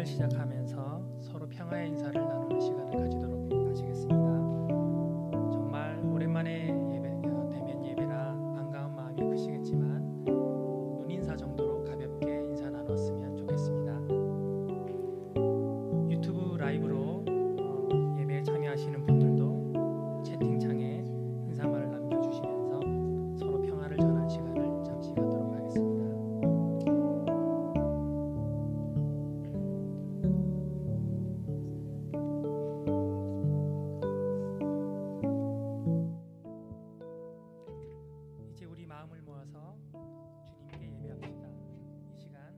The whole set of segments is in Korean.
예배를 시작하면서 서로 평화의 인사를 나누는 시간을 가지도록 하시겠습니다. 정말 오랜만에 대면 예배라 반가운 마음이 크시겠지만 눈인사 정도로 가볍게 인사 나눴으면 좋겠습니다. 유튜브 라이브로 예배에 참여하시는 분들도 채팅창에 인사말을 남겨주시면서 서로 평화를 전하는 시간을 잠시 갖도록 하겠습니다. 이제 우리 마음을 모아서 주님께 예배합시다. 이 시간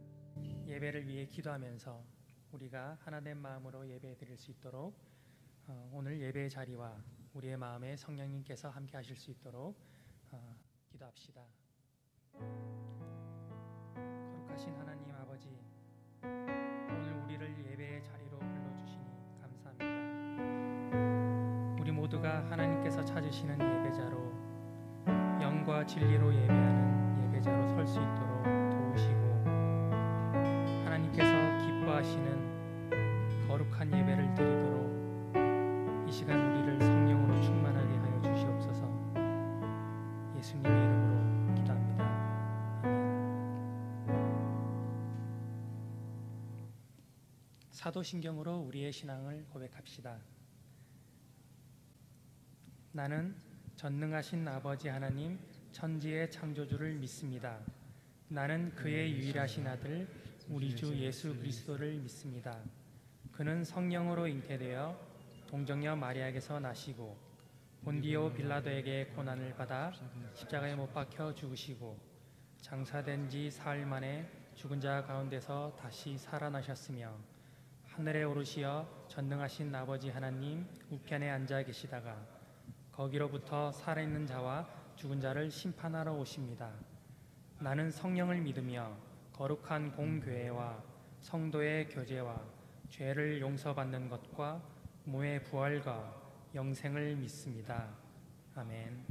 예배를 위해 기도하면서 우리가 하나된 마음으로 예배 드릴 수 있도록 오늘 예배의 자리와 우리의 마음에 성령님께서 함께 하실 수 있도록 기도합시다. 거룩하신 하나님 아버지, 오늘 우리를 예배의 자리로 불러주시니 감사합니다. 우리 모두가 하나님께서 찾으시는 예배자로 영과 진리로 예배하는 예배자로 설 수 있도록 도우시고, 하나님께서 기뻐하시는 거룩한 예배를 드리도록 이 시간 우리를 성령으로 충만하게 하여 주시옵소서. 예수님의 이름으로 기도합니다. 아멘. 사도신경으로 우리의 신앙을 고백합시다. 나는 전능하신 아버지 하나님 천지의 창조주를 믿습니다. 나는 그의 유일하신 아들 우리 주 예수 그리스도를 믿습니다. 그는 성령으로 잉태되어 동정녀 마리아에게서 나시고 본디오 빌라도에게 고난을 받아 십자가에 못 박혀 죽으시고 장사된 지 사흘 만에 죽은 자 가운데서 다시 살아나셨으며 하늘에 오르시어 전능하신 아버지 하나님 우편에 앉아 계시다가 거기로부터 살아있는 자와 죽은 자를 심판하러 오십니다. 나는 성령을 믿으며 거룩한 공교회와 성도의 교제와 죄를 용서받는 것과 몸의 부활과 영생을 믿습니다. 아멘.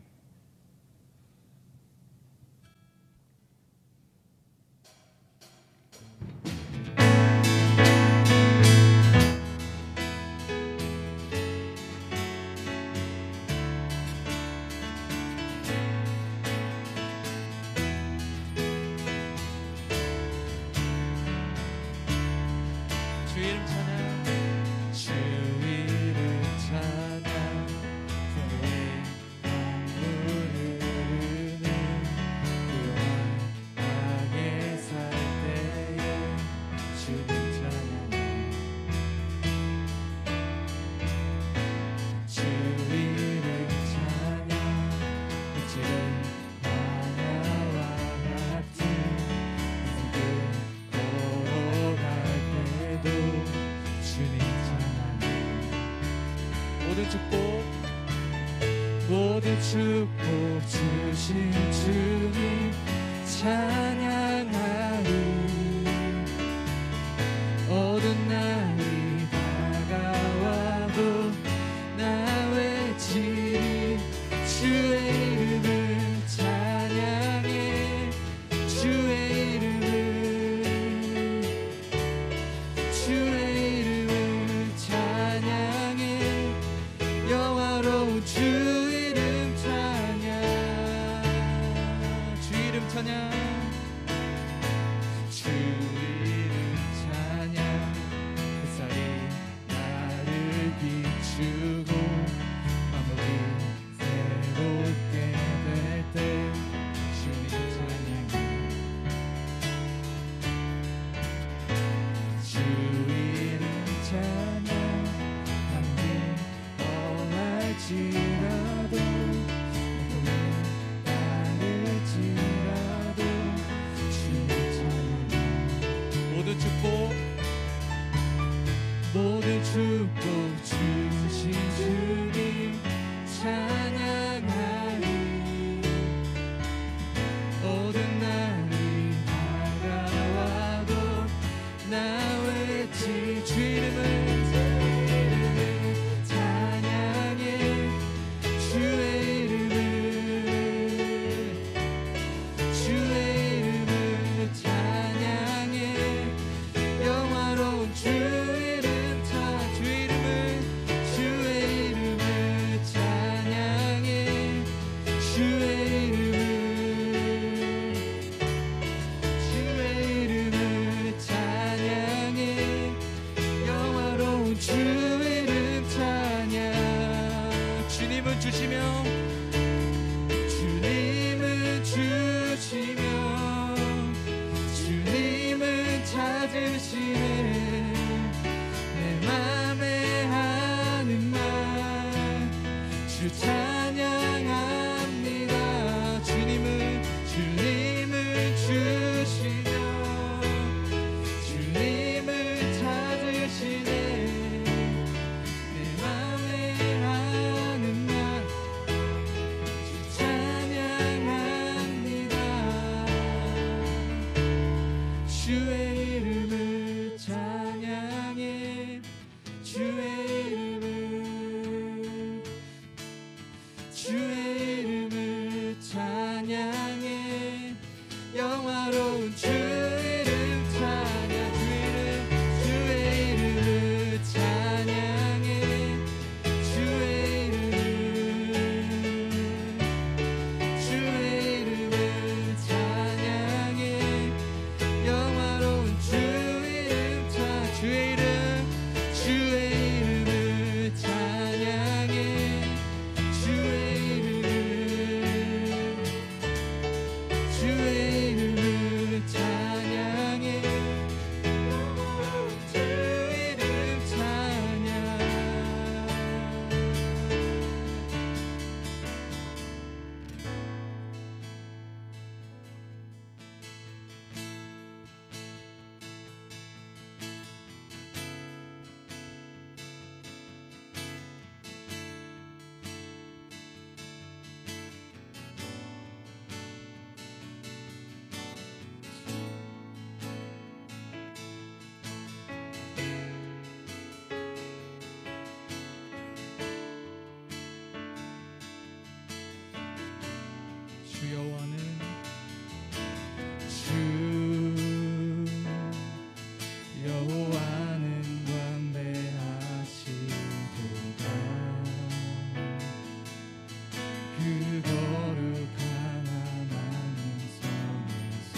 모든 축복 주신 주님 찬양하리. 어두운 날이 다가와도 나 외치리. 주의 이름을 찬양해. 주의 이름을 찬양해. 영화로운 주 이름 찬양. 주 이름 찬양. 주님은 주시며 주님은 주시며 주님은 찾으시네 내 맘에 하는 말 주 찬양합니다. 주님은 주시며 주님을 찾으시네 내 맘에 하는 말 주 찬양합니다. 주의 이름을 찬양해 주의 이름을 찬양해 영화로운 주 이름 찬양 주의 이름을 찬양해 주의 이름을 찬양해 영화로운 주 이름 주의 이름을 찬양해 주의 이름을 찬양해 주 이름 찬양 주 여호와는 완배하시도다 그 거룩한 하나님 성에서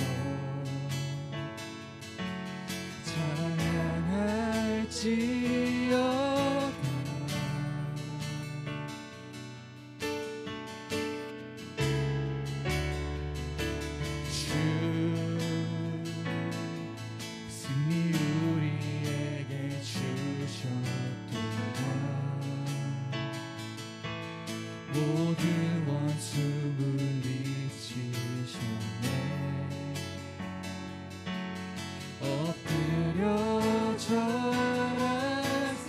승리 우리에게 주셨도다 모든 원수 물리치셨네 엎드려 절하세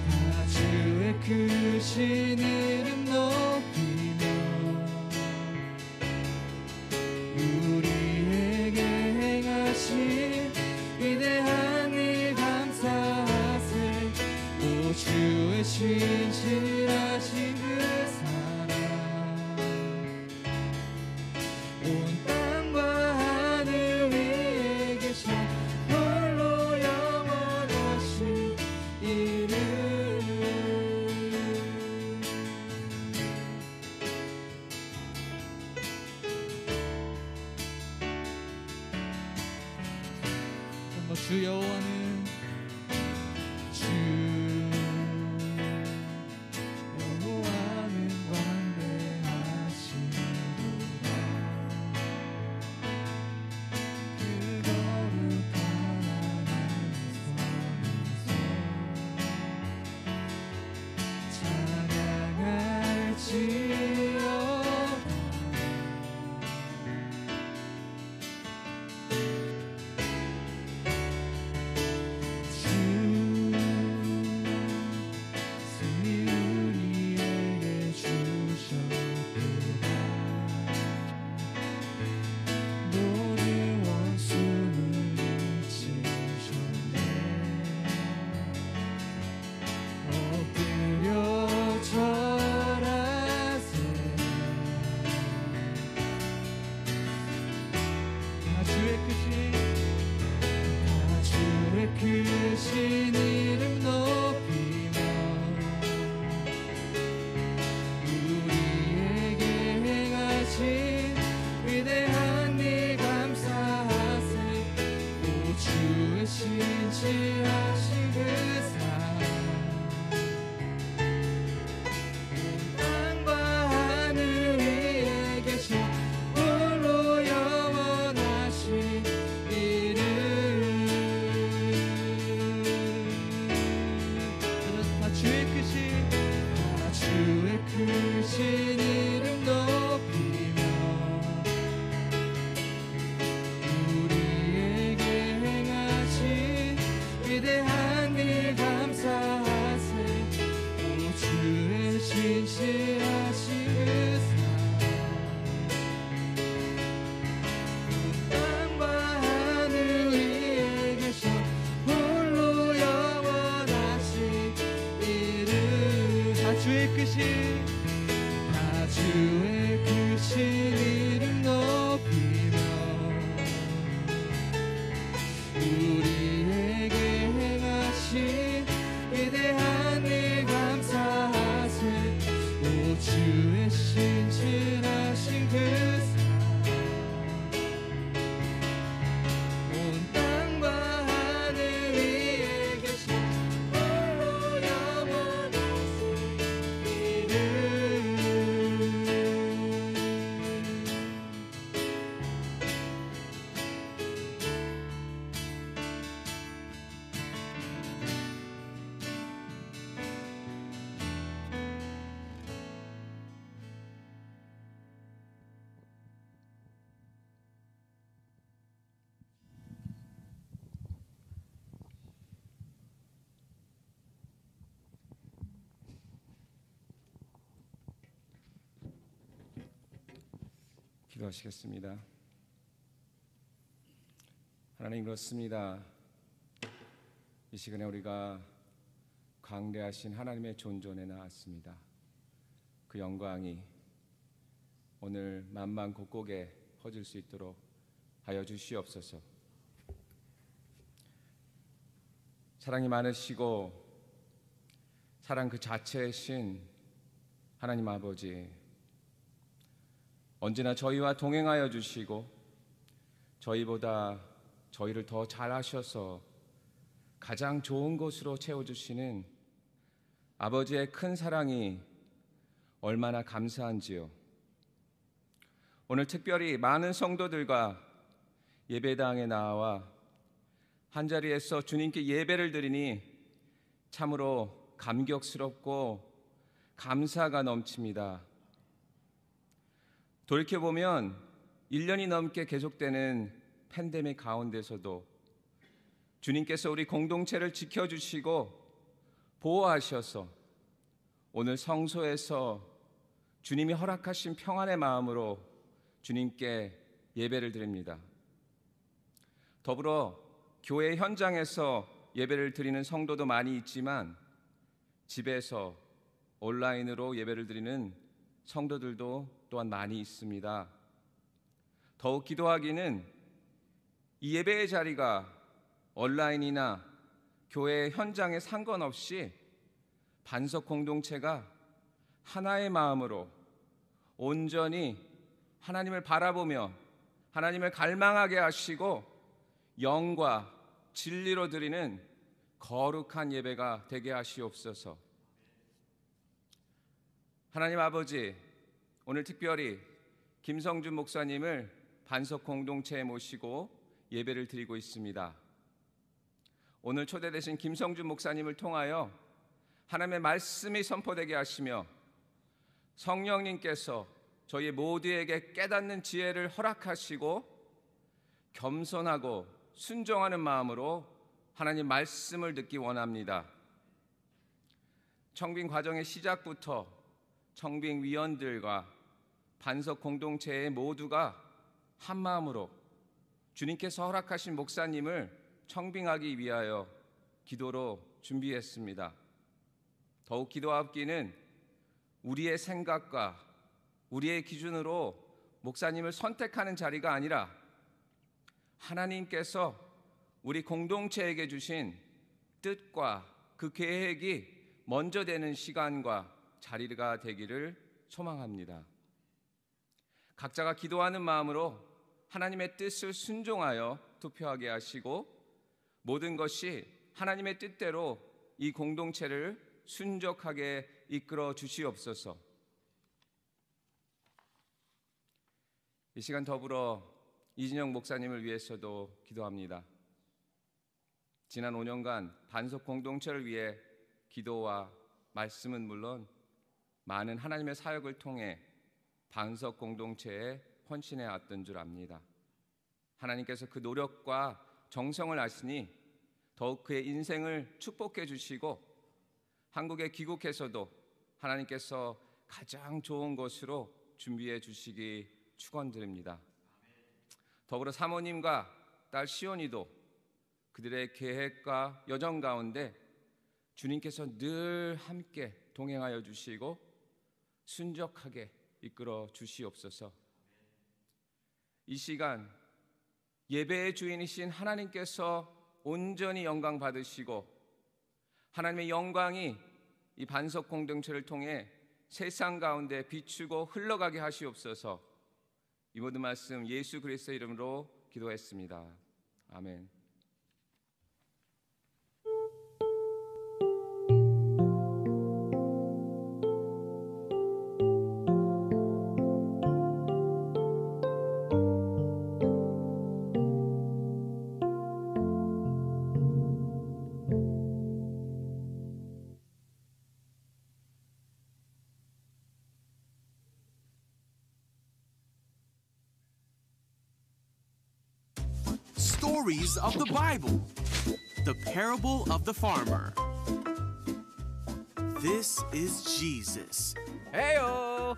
다 주의 크신 이름 높이며 우리에게 행하신 위대한 일 감사하세 오 주의 신실하신 그 사랑 온 땅과 하늘 위에 계신 홀로 영원하신 이름 주 여호와는 완배하시도다 그 거룩한 하나님 크신 이름 높이며 우리에게 행하신 위대한 일 감사하세 오 주의 위대한 일 감사하세. 오 주의 신실하신 그 사랑 땅과 하늘 위에 계셔 홀로 영원하신 이름. 다 주의 크신 다 주의 크신 이름 높이며 우리에게 행하신 위대한 일 감사하세. 오 주의 신실하신 그 사랑 온 땅과 하늘 위에 계신 홀로 영원하신 이름. 기도하시겠습니다. 하나님, 그렇습니다. 이 시간에 우리가 광대하신 하나님의 존전에 나왔습니다. 그 영광이 오늘 만방곡곡에 퍼질 수 있도록 하여 주시옵소서. 사랑이 많으시고 사랑 그 자체이신 하나님 아버지, 언제나 저희와 동행하여 주시고 저희보다 저희를 더 잘하셔서 가장 좋은 곳으로 채워주시는 아버지의 큰 사랑이 얼마나 감사한지요. 오늘 특별히 많은 성도들과 예배당에 나와 한자리에서 주님께 예배를 드리니 참으로 감격스럽고 감사가 넘칩니다. 돌이켜보면 1년이 넘게 계속되는 팬데믹 가운데서도 주님께서 우리 공동체를 지켜주시고 보호하셔서 오늘 성소에서 주님이 허락하신 평안의 마음으로 주님께 예배를 드립니다. 더불어 교회 현장에서 예배를 드리는 성도도 많이 있지만 집에서 온라인으로 예배를 드리는 성도들도 또한 많이 있습니다. 더욱 기도하기는 이 예배의 자리가 온라인이나 교회 현장에 상관없이 반석 공동체가 하나의 마음으로 온전히 하나님을 바라보며 하나님을 갈망하게 하시고 영과 진리로 드리는 거룩한 예배가 되게 하시옵소서. 하나님 아버지, 오늘 특별히 김성준 목사님을 반석 공동체에 모시고 예배를 드리고 있습니다. 오늘 초대되신 김성준 목사님을 통하여 하나님의 말씀이 선포되게 하시며 성령님께서 저희 모두에게 깨닫는 지혜를 허락하시고 겸손하고 순종하는 마음으로 하나님 말씀을 듣기 원합니다. 청빙 과정의 시작부터 청빙 위원들과 반석 공동체의 모두가 한 마음으로 주님께서 허락하신 목사님을 청빙하기 위하여 기도로 준비했습니다. 더욱 기도하기는 우리의 생각과 우리의 기준으로 목사님을 선택하는 자리가 아니라 하나님께서 우리 공동체에게 주신 뜻과 그 계획이 먼저 되는 시간과 자리가 되기를 소망합니다. 각자가 기도하는 마음으로 하나님의 뜻을 순종하여 투표하게 하시고 모든 것이 하나님의 뜻대로 이 공동체를 순적하게 이끌어 주시옵소서. 이 시간 더불어 이진영 목사님을 위해서도 기도합니다. 지난 5년간 반석 공동체를 위해 기도와 말씀은 물론 많은 하나님의 사역을 통해 반석 공동체에 헌신해 왔던 줄 압니다. 하나님께서 그 노력과 정성을 아시니 더욱 그의 인생을 축복해 주시고 한국에 귀국해서도 하나님께서 가장 좋은 것으로 준비해 주시기 축원드립니다. 더불어 사모님과 딸 시온이도 그들의 계획과 여정 가운데 주님께서 늘 함께 동행하여 주시고 순적하게 이끌어 주시옵소서. 이 시간 예배의 주인이신 하나님께서 온전히 영광 받으시고 하나님의 영광이 이 반석 공동체를 통해 세상 가운데 비추고 흘러가게 하시옵소서. 이 모든 말씀 예수 그리스도의 이름으로 기도했습니다. 아멘. Stories of the Bible. The parable of the farmer. This is Jesus, Heyo!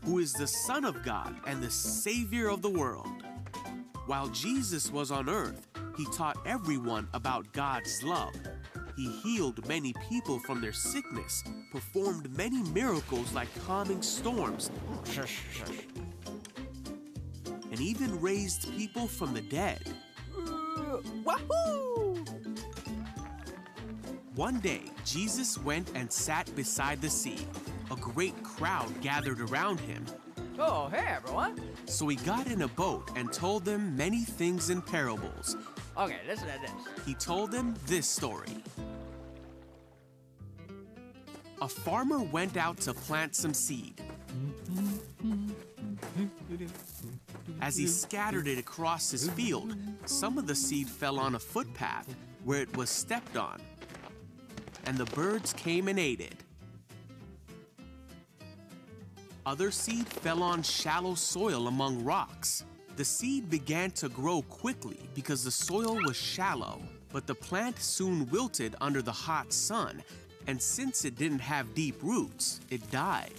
who is the Son of God and the Savior of the world. While Jesus was on earth, he taught everyone about God's love. He healed many people from their sickness, performed many miracles like calming storms, and even raised people from the dead. Wahoo! One day, Jesus went and sat beside the sea. A great crowd gathered around him, Oh, hey everyone. so he got in a boat and told them many things in parables. Okay, listen to this. He told them this story. A farmer went out to plant some seed. As he scattered it across his field, some of the seed fell on a footpath where it was stepped on, and the birds came and ate it. Other seed fell on shallow soil among rocks. The seed began to grow quickly because the soil was shallow, but the plant soon wilted under the hot sun, and since it didn't have deep roots, it died.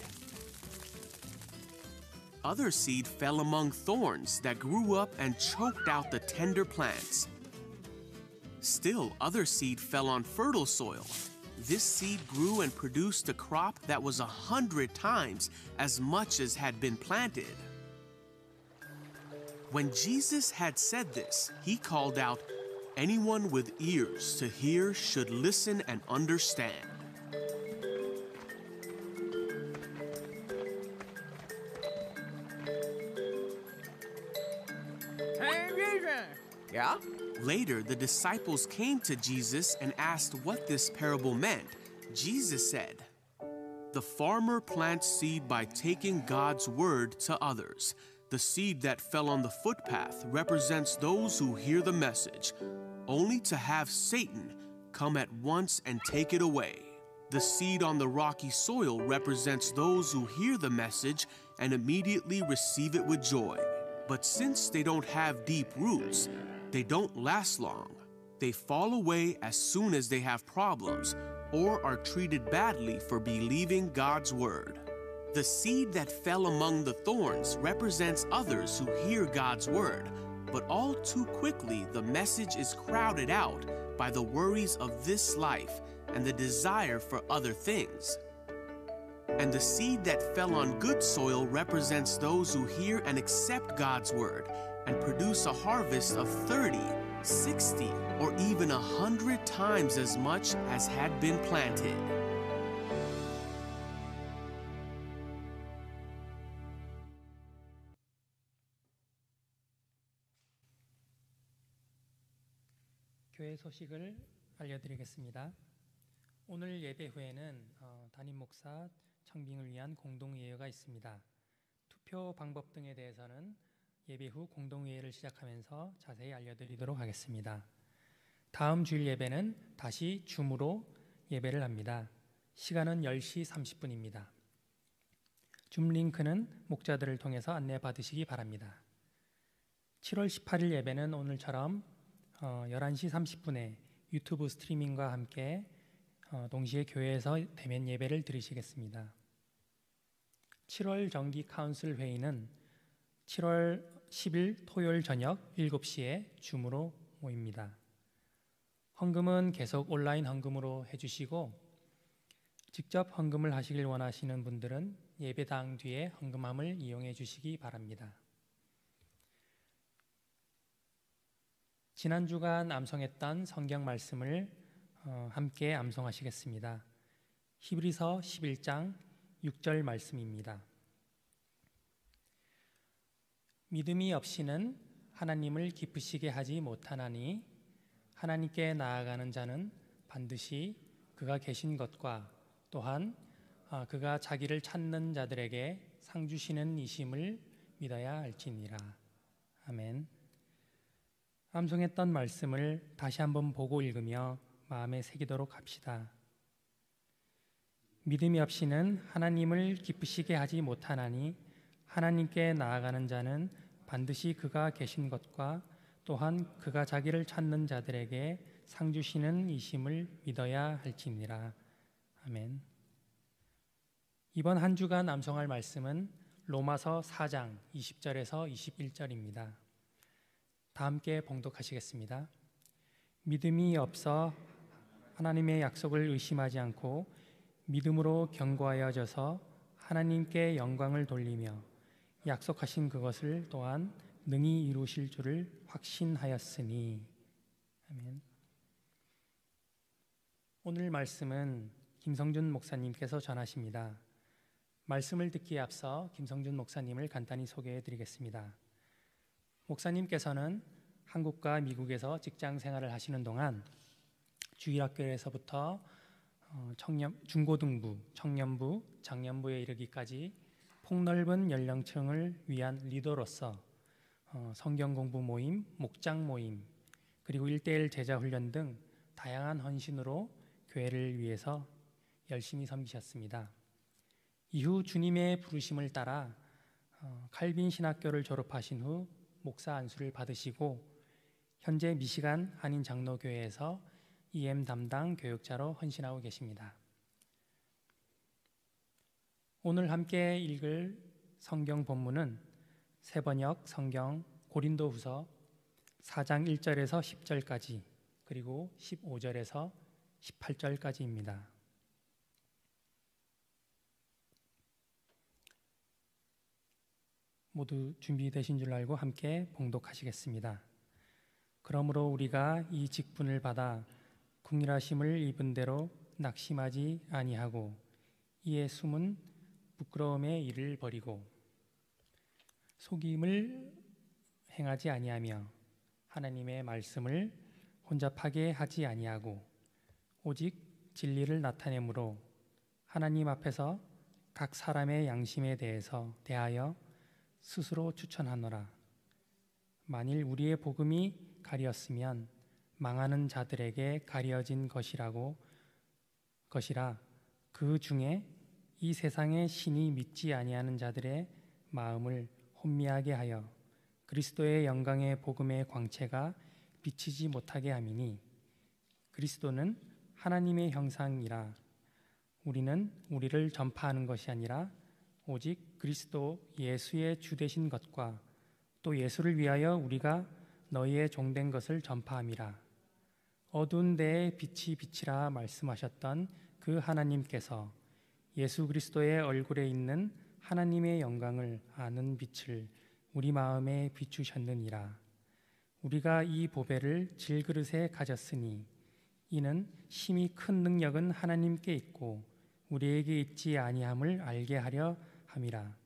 Other seed fell among thorns that grew up and choked out the tender plants. Still, other seed fell on fertile soil. This seed grew and produced a crop that was 100 times as much as had been planted. When Jesus had said this, he called out, "Anyone with ears to hear should listen and understand." Hey, Jesus. Yeah? Later, the disciples came to Jesus and asked what this parable meant. Jesus said, "The farmer plants seed by taking God's word to others. The seed that fell on the footpath represents those who hear the message, only to have Satan come at once and take it away. The seed on the rocky soil represents those who hear the message and immediately receive it with joy. But since they don't have deep roots, they don't last long. They fall away as soon as they have problems or are treated badly for believing God's word. The seed that fell among the thorns represents others who hear God's word, but all too quickly the message is crowded out by the worries of this life and the desire for other things. And the seed that fell on good soil represents those who hear and accept God's word and produce a harvest of 30, 60, or even 100 times as much as had been planted." 교회 소식을 알려드리겠습니다. 오늘 예배 후에는 담임 목사 청빙을 위한 공동예회가 있습니다. 투표 방법 등에 대해서는 예배 후 공동회의를 시작하면서 자세히 알려드리도록 하겠습니다. 다음 주일 예배는 다시 줌으로 예배를 합니다. 시간은 10시 30분입니다. 줌 링크는 목자들을 통해서 안내받으시기 바랍니다. 7월 18일 예배는 오늘처럼 11시 30분에 유튜브 스트리밍과 함께 동시에 교회에서 대면 예배를 드리시겠습니다. 7월 정기 카운슬 회의는 7월 10일 토요일 저녁 7시에 줌으로 모입니다. 헌금은 계속 온라인 헌금으로 해주시고 직접 헌금을 하시길 원하시는 분들은 예배당 뒤에 헌금함을 이용해 주시기 바랍니다. 지난 주간 암송했던 성경 말씀을 함께 암송하시겠습니다. 히브리서 11장 6절 말씀입니다. 믿음이 없이는 하나님을 기쁘시게 하지 못하나니 하나님께 나아가는 자는 반드시 그가 계신 것과 또한 그가 자기를 찾는 자들에게 상 주시는 이심을 믿어야 할지니라. 아멘. 암송했던 말씀을 다시 한번 보고 읽으며 마음에 새기도록 합시다. 믿음이 없이는 하나님을 기쁘시게 하지 못하나니 하나님께 나아가는 자는 반드시 그가 계신 것과 또한 그가 자기를 찾는 자들에게 상 주시는 이심을 믿어야 할지니라. 아멘. 이번 한 주간 암송할 말씀은 로마서 4장 20절에서 21절입니다. 다 함께 봉독하시겠습니다. 믿음이 없어 하나님의 약속을 의심하지 않고 믿음으로 견고하여져서 하나님께 영광을 돌리며 약속하신 그것을 또한 능히 이루실 줄을 확신하였으니. 아멘. 오늘 말씀은 김성준 목사님께서 전하십니다. 말씀을 듣기에 앞서 김성준 목사님을 간단히 소개해 드리겠습니다. 목사님께서는 한국과 미국에서 직장 생활을 하시는 동안 주일학교에서부터 중고등부, 청년부, 장년부에 이르기까지 폭넓은 연령층을 위한 리더로서 성경 공부 모임, 목장 모임, 그리고 1:1 제자 훈련 등 다양한 헌신으로 교회를 위해서 열심히 섬기셨습니다. 이후 주님의 부르심을 따라 칼빈 신학교를 졸업하신 후 목사 안수를 받으시고 현재 미시간 한인 장로교회에서 EM 담당 교육자로 헌신하고 계십니다. 오늘 함께 읽을 성경 본문은 세번역 성경 고린도후서 4장 1절에서 10절까지 그리고 15절에서 18절까지입니다. 모두 준비되신 줄 알고 함께 봉독하시겠습니다. 그러므로 우리가 이 직분을 받아 긍휼하심을 입은 대로 낙심하지 아니하고 이에 숨은 부끄러움의 일을 버리고 속임을 행하지 아니하며 하나님의 말씀을 혼잡하게 하지 아니하고 오직 진리를 나타내므로 하나님 앞에서 각 사람의 양심에 대하여 스스로 추천하노라. 만일 우리의 복음이 가리었으면 망하는 자들에게 가려진 것이라 그 중에 이 세상의 신이 믿지 아니하는 자들의 마음을 혼미하게 하여 그리스도의 영광의 복음의 광채가 비치지 못하게 함이니 그리스도는 하나님의 형상이라. 우리는 우리를 전파하는 것이 아니라 오직 그리스도 예수의 주 되신 것과 또 예수를 위하여 우리가 너희의 종된 것을 전파함이라. 어두운 데에 빛이 비치라 말씀하셨던 그 하나님께서 예수 그리스도의 얼굴에 있는 하나님의 영광을 아는 빛을 우리 마음에 비추셨느니라. 우리가 이 보배를 질그릇에 가졌으니 이는 심히 큰 능력은 하나님께 있고 우리에게 있지 아니함을 알게 하려 함이라.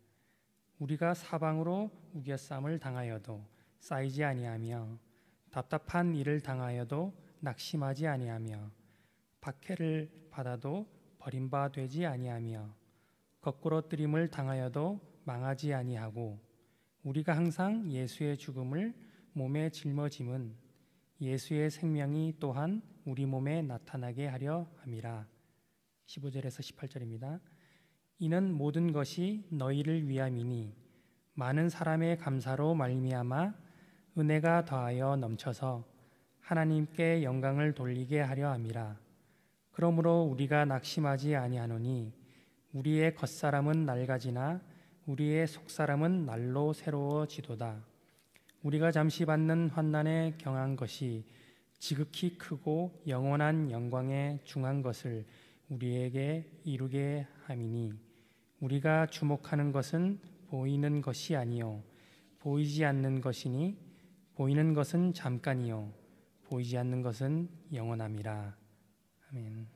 우리가 사방으로 우겨쌈을 당하여도 쌓이지 아니하며 답답한 일을 당하여도 낙심하지 아니하며 박해를 받아도 버림바 되지 아니하며 거꾸러뜨림을 당하여도 망하지 아니하고 우리가 항상 예수의 죽음을 몸에 짊어짐은 예수의 생명이 또한 우리 몸에 나타나게 하려 함이라. 15절에서 18절입니다. 이는 모든 것이 너희를 위함이니 많은 사람의 감사로 말미암아 은혜가 더하여 넘쳐서 하나님께 영광을 돌리게 하려 함이라. 그러므로 우리가 낙심하지 아니하노니 우리의 겉사람은 낡아지나 우리의 속사람은 날로 새로워지도다. 우리가 잠시 받는 환난에 경한 것이 지극히 크고 영원한 영광에 중한 것을 우리에게 이루게 함이니 우리가 주목하는 것은 보이는 것이 아니요 보이지 않는 것이니 보이는 것은 잠깐이요 보이지 않는 것은 영원함이라. 아멘.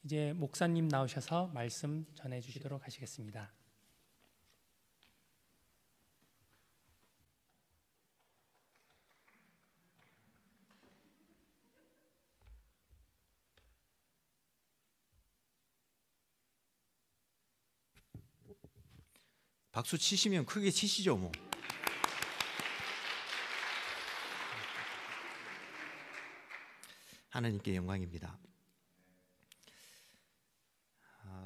이제 목사님 나오셔서 말씀 전해 주시도록 하시겠습니다. 박수 치시면 크게 치시죠 뭐. 하나님께 영광입니다.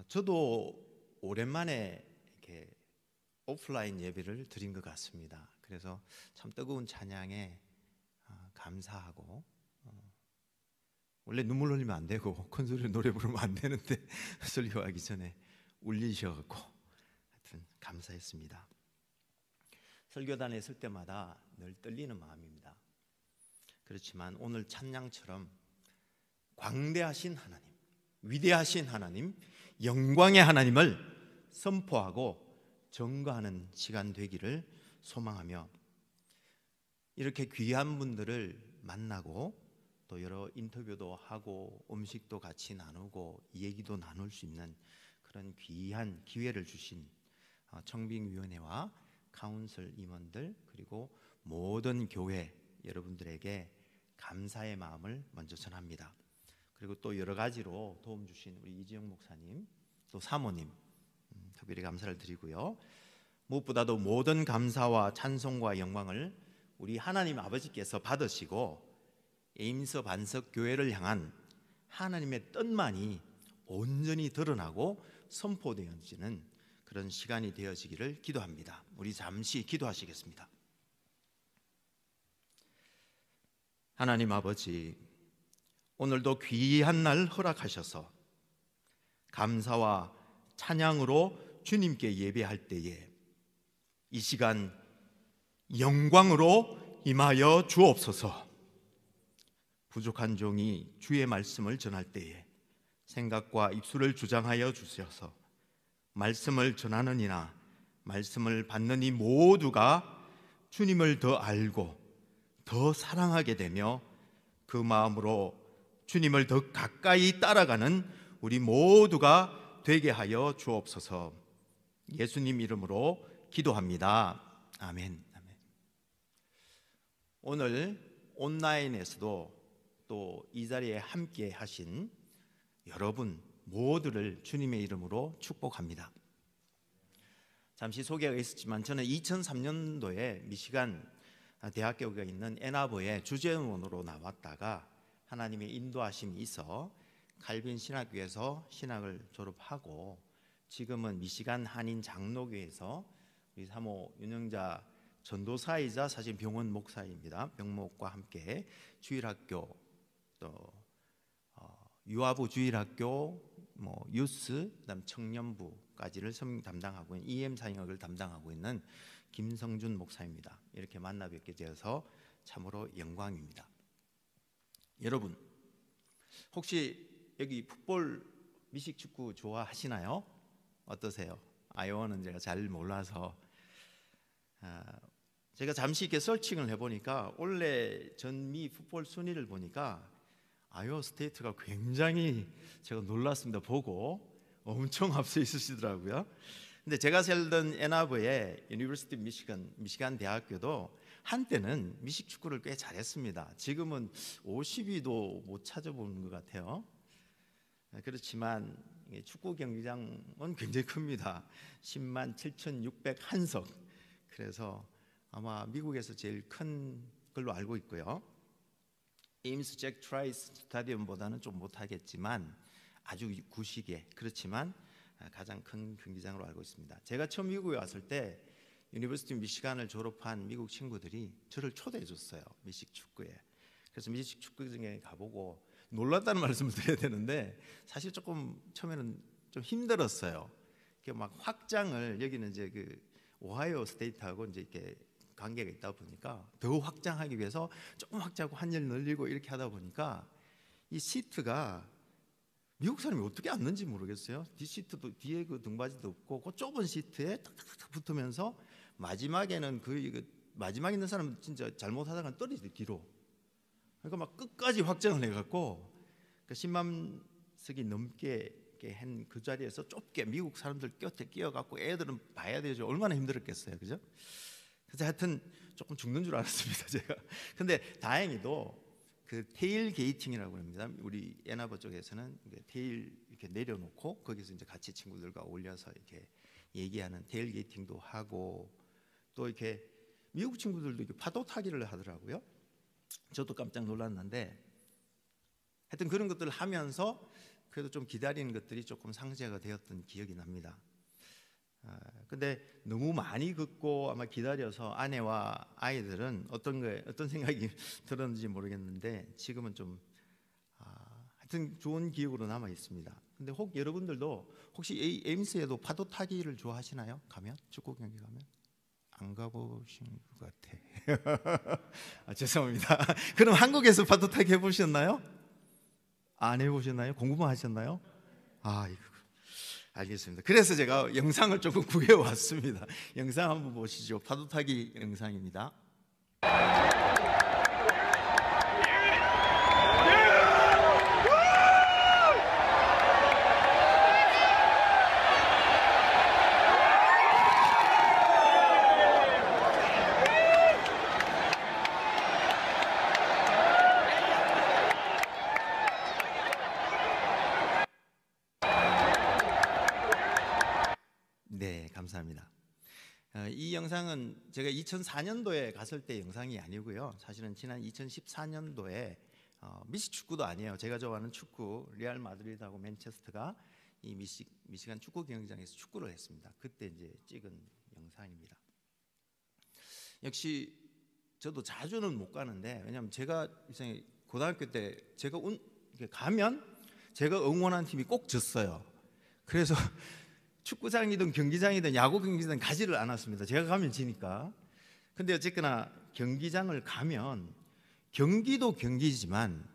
저도 오랜만에 이렇게 오프라인 예배를 드린 것 같습니다. 그래서 참 뜨거운 찬양에 감사하고, 원래 눈물 흘리면 안 되고 큰 소리로 노래 부르면 안 되는데 설교하기 전에 울리셔갖고 하여튼 감사했습니다. 설교단에 설 때마다 늘 떨리는 마음입니다. 그렇지만 오늘 찬양처럼 광대하신 하나님, 위대하신 하나님, 영광의 하나님을 선포하고 증거하는 시간 되기를 소망하며, 이렇게 귀한 분들을 만나고 또 여러 인터뷰도 하고 음식도 같이 나누고 얘기도 나눌 수 있는 그런 귀한 기회를 주신 청빙위원회와 카운슬 임원들 그리고 모든 교회 여러분들에게 감사의 마음을 먼저 전합니다. 그리고 또 여러 가지로 도움 주신 우리 이지영 목사님 또 사모님 특별히 감사를 드리고요. 무엇보다도 모든 감사와 찬송과 영광을 우리 하나님 아버지께서 받으시고 에임스 반석 교회를 향한 하나님의 뜻만이 온전히 드러나고 선포되어지는 그런 시간이 되어지기를 기도합니다. 우리 잠시 기도하시겠습니다. 하나님 아버지, 오늘도 귀한 날 허락하셔서 감사와 찬양으로 주님께 예배할 때에 이 시간 영광으로 임하여 주옵소서. 부족한 종이 주의 말씀을 전할 때에 생각과 입술을 주장하여 주셔서 말씀을 전하는 이나 말씀을 받는 이 모두가 주님을 더 알고 더 사랑하게 되며 그 마음으로 주님을 더 가까이 따라가는 우리 모두가 되게 하여 주옵소서. 예수님 이름으로 기도합니다. 아멘. 아멘. 오늘 온라인에서도 또 이 자리에 함께 하신 여러분 모두를 주님의 이름으로 축복합니다. 잠시 소개가 있었지만 저는 2003년도에 미시간 대학교가 있는 애나버에 주재원으로 나왔다가 하나님의 인도하심이 있어 칼빈 신학교에서 신학을 졸업하고 지금은 미시간 한인 장로교에서 우리 사모 윤영자 전도사이자 사실 병원 목사입니다. 병목과 함께 주일학교 또 유아부 주일학교 유스 그다음 청년부까지를 담당하고 있는 EM 사역을 담당하고 있는 김성준 목사입니다. 이렇게 만나 뵙게 되어서 참으로 영광입니다. 여러분 혹시 여기 풋볼 미식축구 좋아하시나요? 어떠세요? 아이오는 제가 잘 몰라서 제가 잠시 이렇게 서칭을 해보니까 올해 전미 풋볼 순위를 보니까 아이오 스테이트가 굉장히 제가 놀랐습니다. 보고 엄청 앞서 있으시더라고요. 근데 제가 살던 애나버의 유니버시티 미시간 대학교도 한때는 미식 축구를 꽤 잘했습니다. 지금은 50위도 못 찾아보는 것 같아요. 그렇지만 축구 경기장은 굉장히 큽니다. 10만 7,601석. 그래서 아마 미국에서 제일 큰 걸로 알고 있고요. 에임스 잭 트라이스 스타디움보다는 좀 못하겠지만 아주 구시게 그렇지만 가장 큰 경기장으로 알고 있습니다. 제가 처음 미국에 왔을 때 유니버시티 미시간을 졸업한 미국 친구들이 저를 초대해 줬어요. 미식 축구에. 그래서 미식 축구장에 가보고 놀랐다는 말씀을 드려야 되는데 사실 조금 처음에는 좀 힘들었어요. 막 확장을 여기는 이제 그 오하이오 스테이트하고 이제 이렇게 관계가 있다 보니까 더 확장하기 위해서 조금 확장하고 한열 늘리고 이렇게 하다 보니까 이 시트가 미국 사람이 어떻게 앉는지 모르겠어요. 뒷시트도 뒤에 그 등받이도 없고 그 좁은 시트에 탁탁탁 붙으면서 마지막에는 마지막에 있는 사람은 진짜 잘못하다가 떨어지대 뒤로. 그러니까 막 끝까지 확장을 해갖고 10만 석이 넘게 한 그 자리에서 좁게 미국 사람들 곁에 끼어갖고 애들은 봐야 되죠. 얼마나 힘들었겠어요, 그죠? 그래서 하여튼 조금 죽는 줄 알았습니다, 제가. 근데 다행히도 그 테일 게이팅이라고 합니다. 우리 애나버 쪽에서는 테일 이렇게 내려놓고 거기서 이제 같이 친구들과 올려서 이렇게 얘기하는 테일 게이팅도 하고 또 이렇게 미국 친구들도 이렇게 파도 타기를 하더라고요. 저도 깜짝 놀랐는데 하여튼 그런 것들을 하면서 그래도 좀 기다리는 것들이 조금 상쇄가 되었던 기억이 납니다. 근데 너무 많이 걷고 아마 기다려서 아내와 아이들은 어떤 생각이 들었는지 모르겠는데 지금은 좀 하여튼 좋은 기억으로 남아 있습니다. 근데 여러분들도 혹시 에임스에도 파도 타기를 좋아하시나요? 가면 축구 경기 가면 안 가보신 것 같아. 죄송합니다. 그럼 한국에서 파도 타기 해보셨나요? 안 해보셨나요? 공부만 하셨나요? 이거 알겠습니다. 그래서 제가 영상을 조금 구해왔습니다. 영상 한번 보시죠. 파도 타기 영상입니다. 네, 감사합니다. 이 영상은 제가 2004년도에 갔을 때 영상이 아니고요. 사실은 지난 2014년도에 미식 축구도 아니에요. 제가 좋아하는 축구 레알 마드리드하고 맨체스터가 이 미시간 축구 경기장에서 축구를 했습니다. 그때 이제 찍은 영상입니다. 역시 저도 자주는 못 가는데 왜냐하면 제가 고등학교 때 제가 이렇게 가면 제가 응원한 팀이 꼭 졌어요. 그래서 축구장이든 경기장이든 야구 경기장 가지를 않았습니다. 제가 가면 지니까. 근데 어쨌거나 경기장을 가면 경기도 경기지만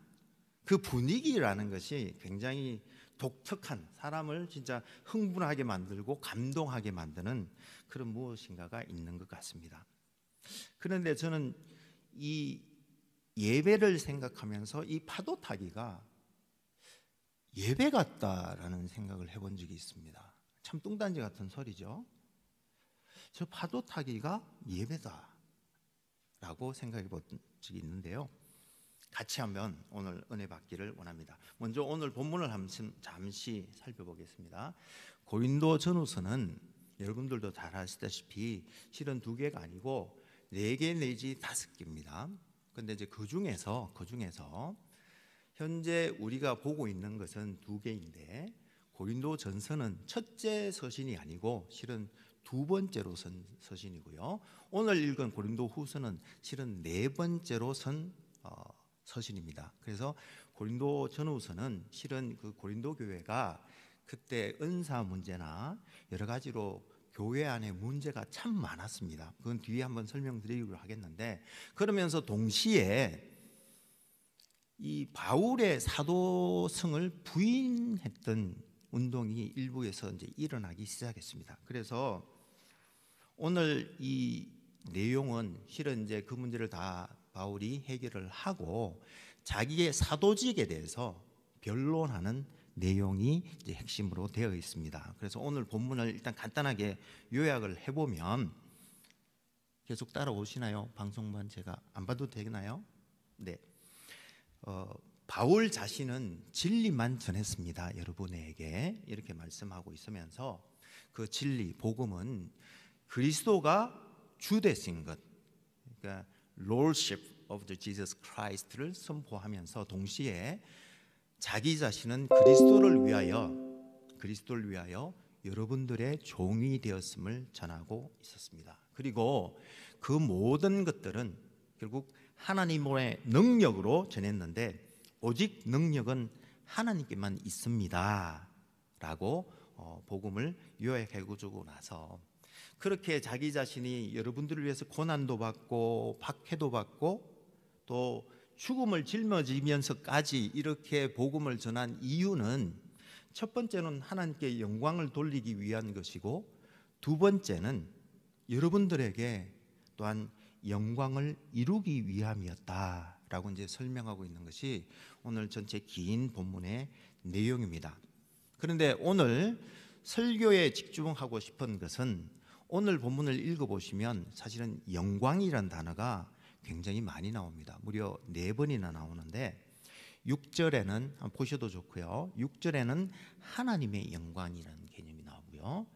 그 분위기라는 것이 굉장히 독특한 사람을 진짜 흥분하게 만들고 감동하게 만드는 그런 무엇인가가 있는 것 같습니다. 그런데 저는 이 예배를 생각하면서 이 파도 타기가 예배 같다라는 생각을 해본 적이 있습니다. 참 뚱딴지 같은 소리죠. 저 파도 타기가 예배다라고 생각해 본 적이 있는데요. 같이 한번 오늘 은혜 받기를 원합니다. 먼저 오늘 본문을 잠시 살펴보겠습니다. 고린도 전후서는 여러분들도 잘 아시다시피 실은 2개가 아니고 4개 내지 5개입니다. 근데 이제 그 중에서 현재 우리가 보고 있는 것은 2개인데 고린도 전서는 첫째 서신이 아니고 실은 2번째로 쓴 서신이고요. 오늘 읽은 고린도 후서는 실은 4번째로 쓴 서신입니다. 그래서 고린도 전후서는 실은 그 고린도 교회가 그때 은사 문제나 여러 가지로 교회 안에 문제가 참 많았습니다. 그건 뒤에 한번 설명드리기로 하겠는데 그러면서 동시에 이 바울의 사도성을 부인했던 운동이 일부에서 이제 일어나기 시작했습니다. 그래서 오늘 이 내용은 실은 이제 그 문제를 다 바울이 해결을 하고 자기의 사도직에 대해서 변론하는 내용이 이제 핵심으로 되어 있습니다. 그래서 오늘 본문을 일단 간단하게 요약을 해보면 계속 따라오시나요? 방송만 제가 안 봐도 되나요? 네. 바울 자신은 진리만 전했습니다. 여러분에게 이렇게 말씀하고 있으면서 그 진리, 복음은 그리스도가 주되신 것, 그러니까 Lordship of the Jesus Christ를 선포하면서 동시에 자기 자신은 그리스도를 위하여 여러분들의 종이 되었음을 전하고 있었습니다. 그리고 그 모든 것들은 결국 하나님의 능력으로 전했는데 오직 능력은 하나님께만 있습니다 라고 복음을 요약해주고 나서 그렇게 자기 자신이 여러분들을 위해서 고난도 받고 박해도 받고 또 죽음을 짊어지면서까지 이렇게 복음을 전한 이유는 첫 번째는 하나님께 영광을 돌리기 위한 것이고 두 번째는 여러분들에게 또한 영광을 이루기 위함이었다라고 이제 설명하고 있는 것이 오늘 전체 긴 본문의 내용입니다. 그런데 오늘 설교에 집중하고 싶은 것은 오늘 본문을 읽어보시면 사실은 영광이라는 단어가 굉장히 많이 나옵니다. 무려 4번이나 나오는데 6절에는 한번 보셔도 좋고요. 6절에는 하나님의 영광이라는 개념이 나오고요.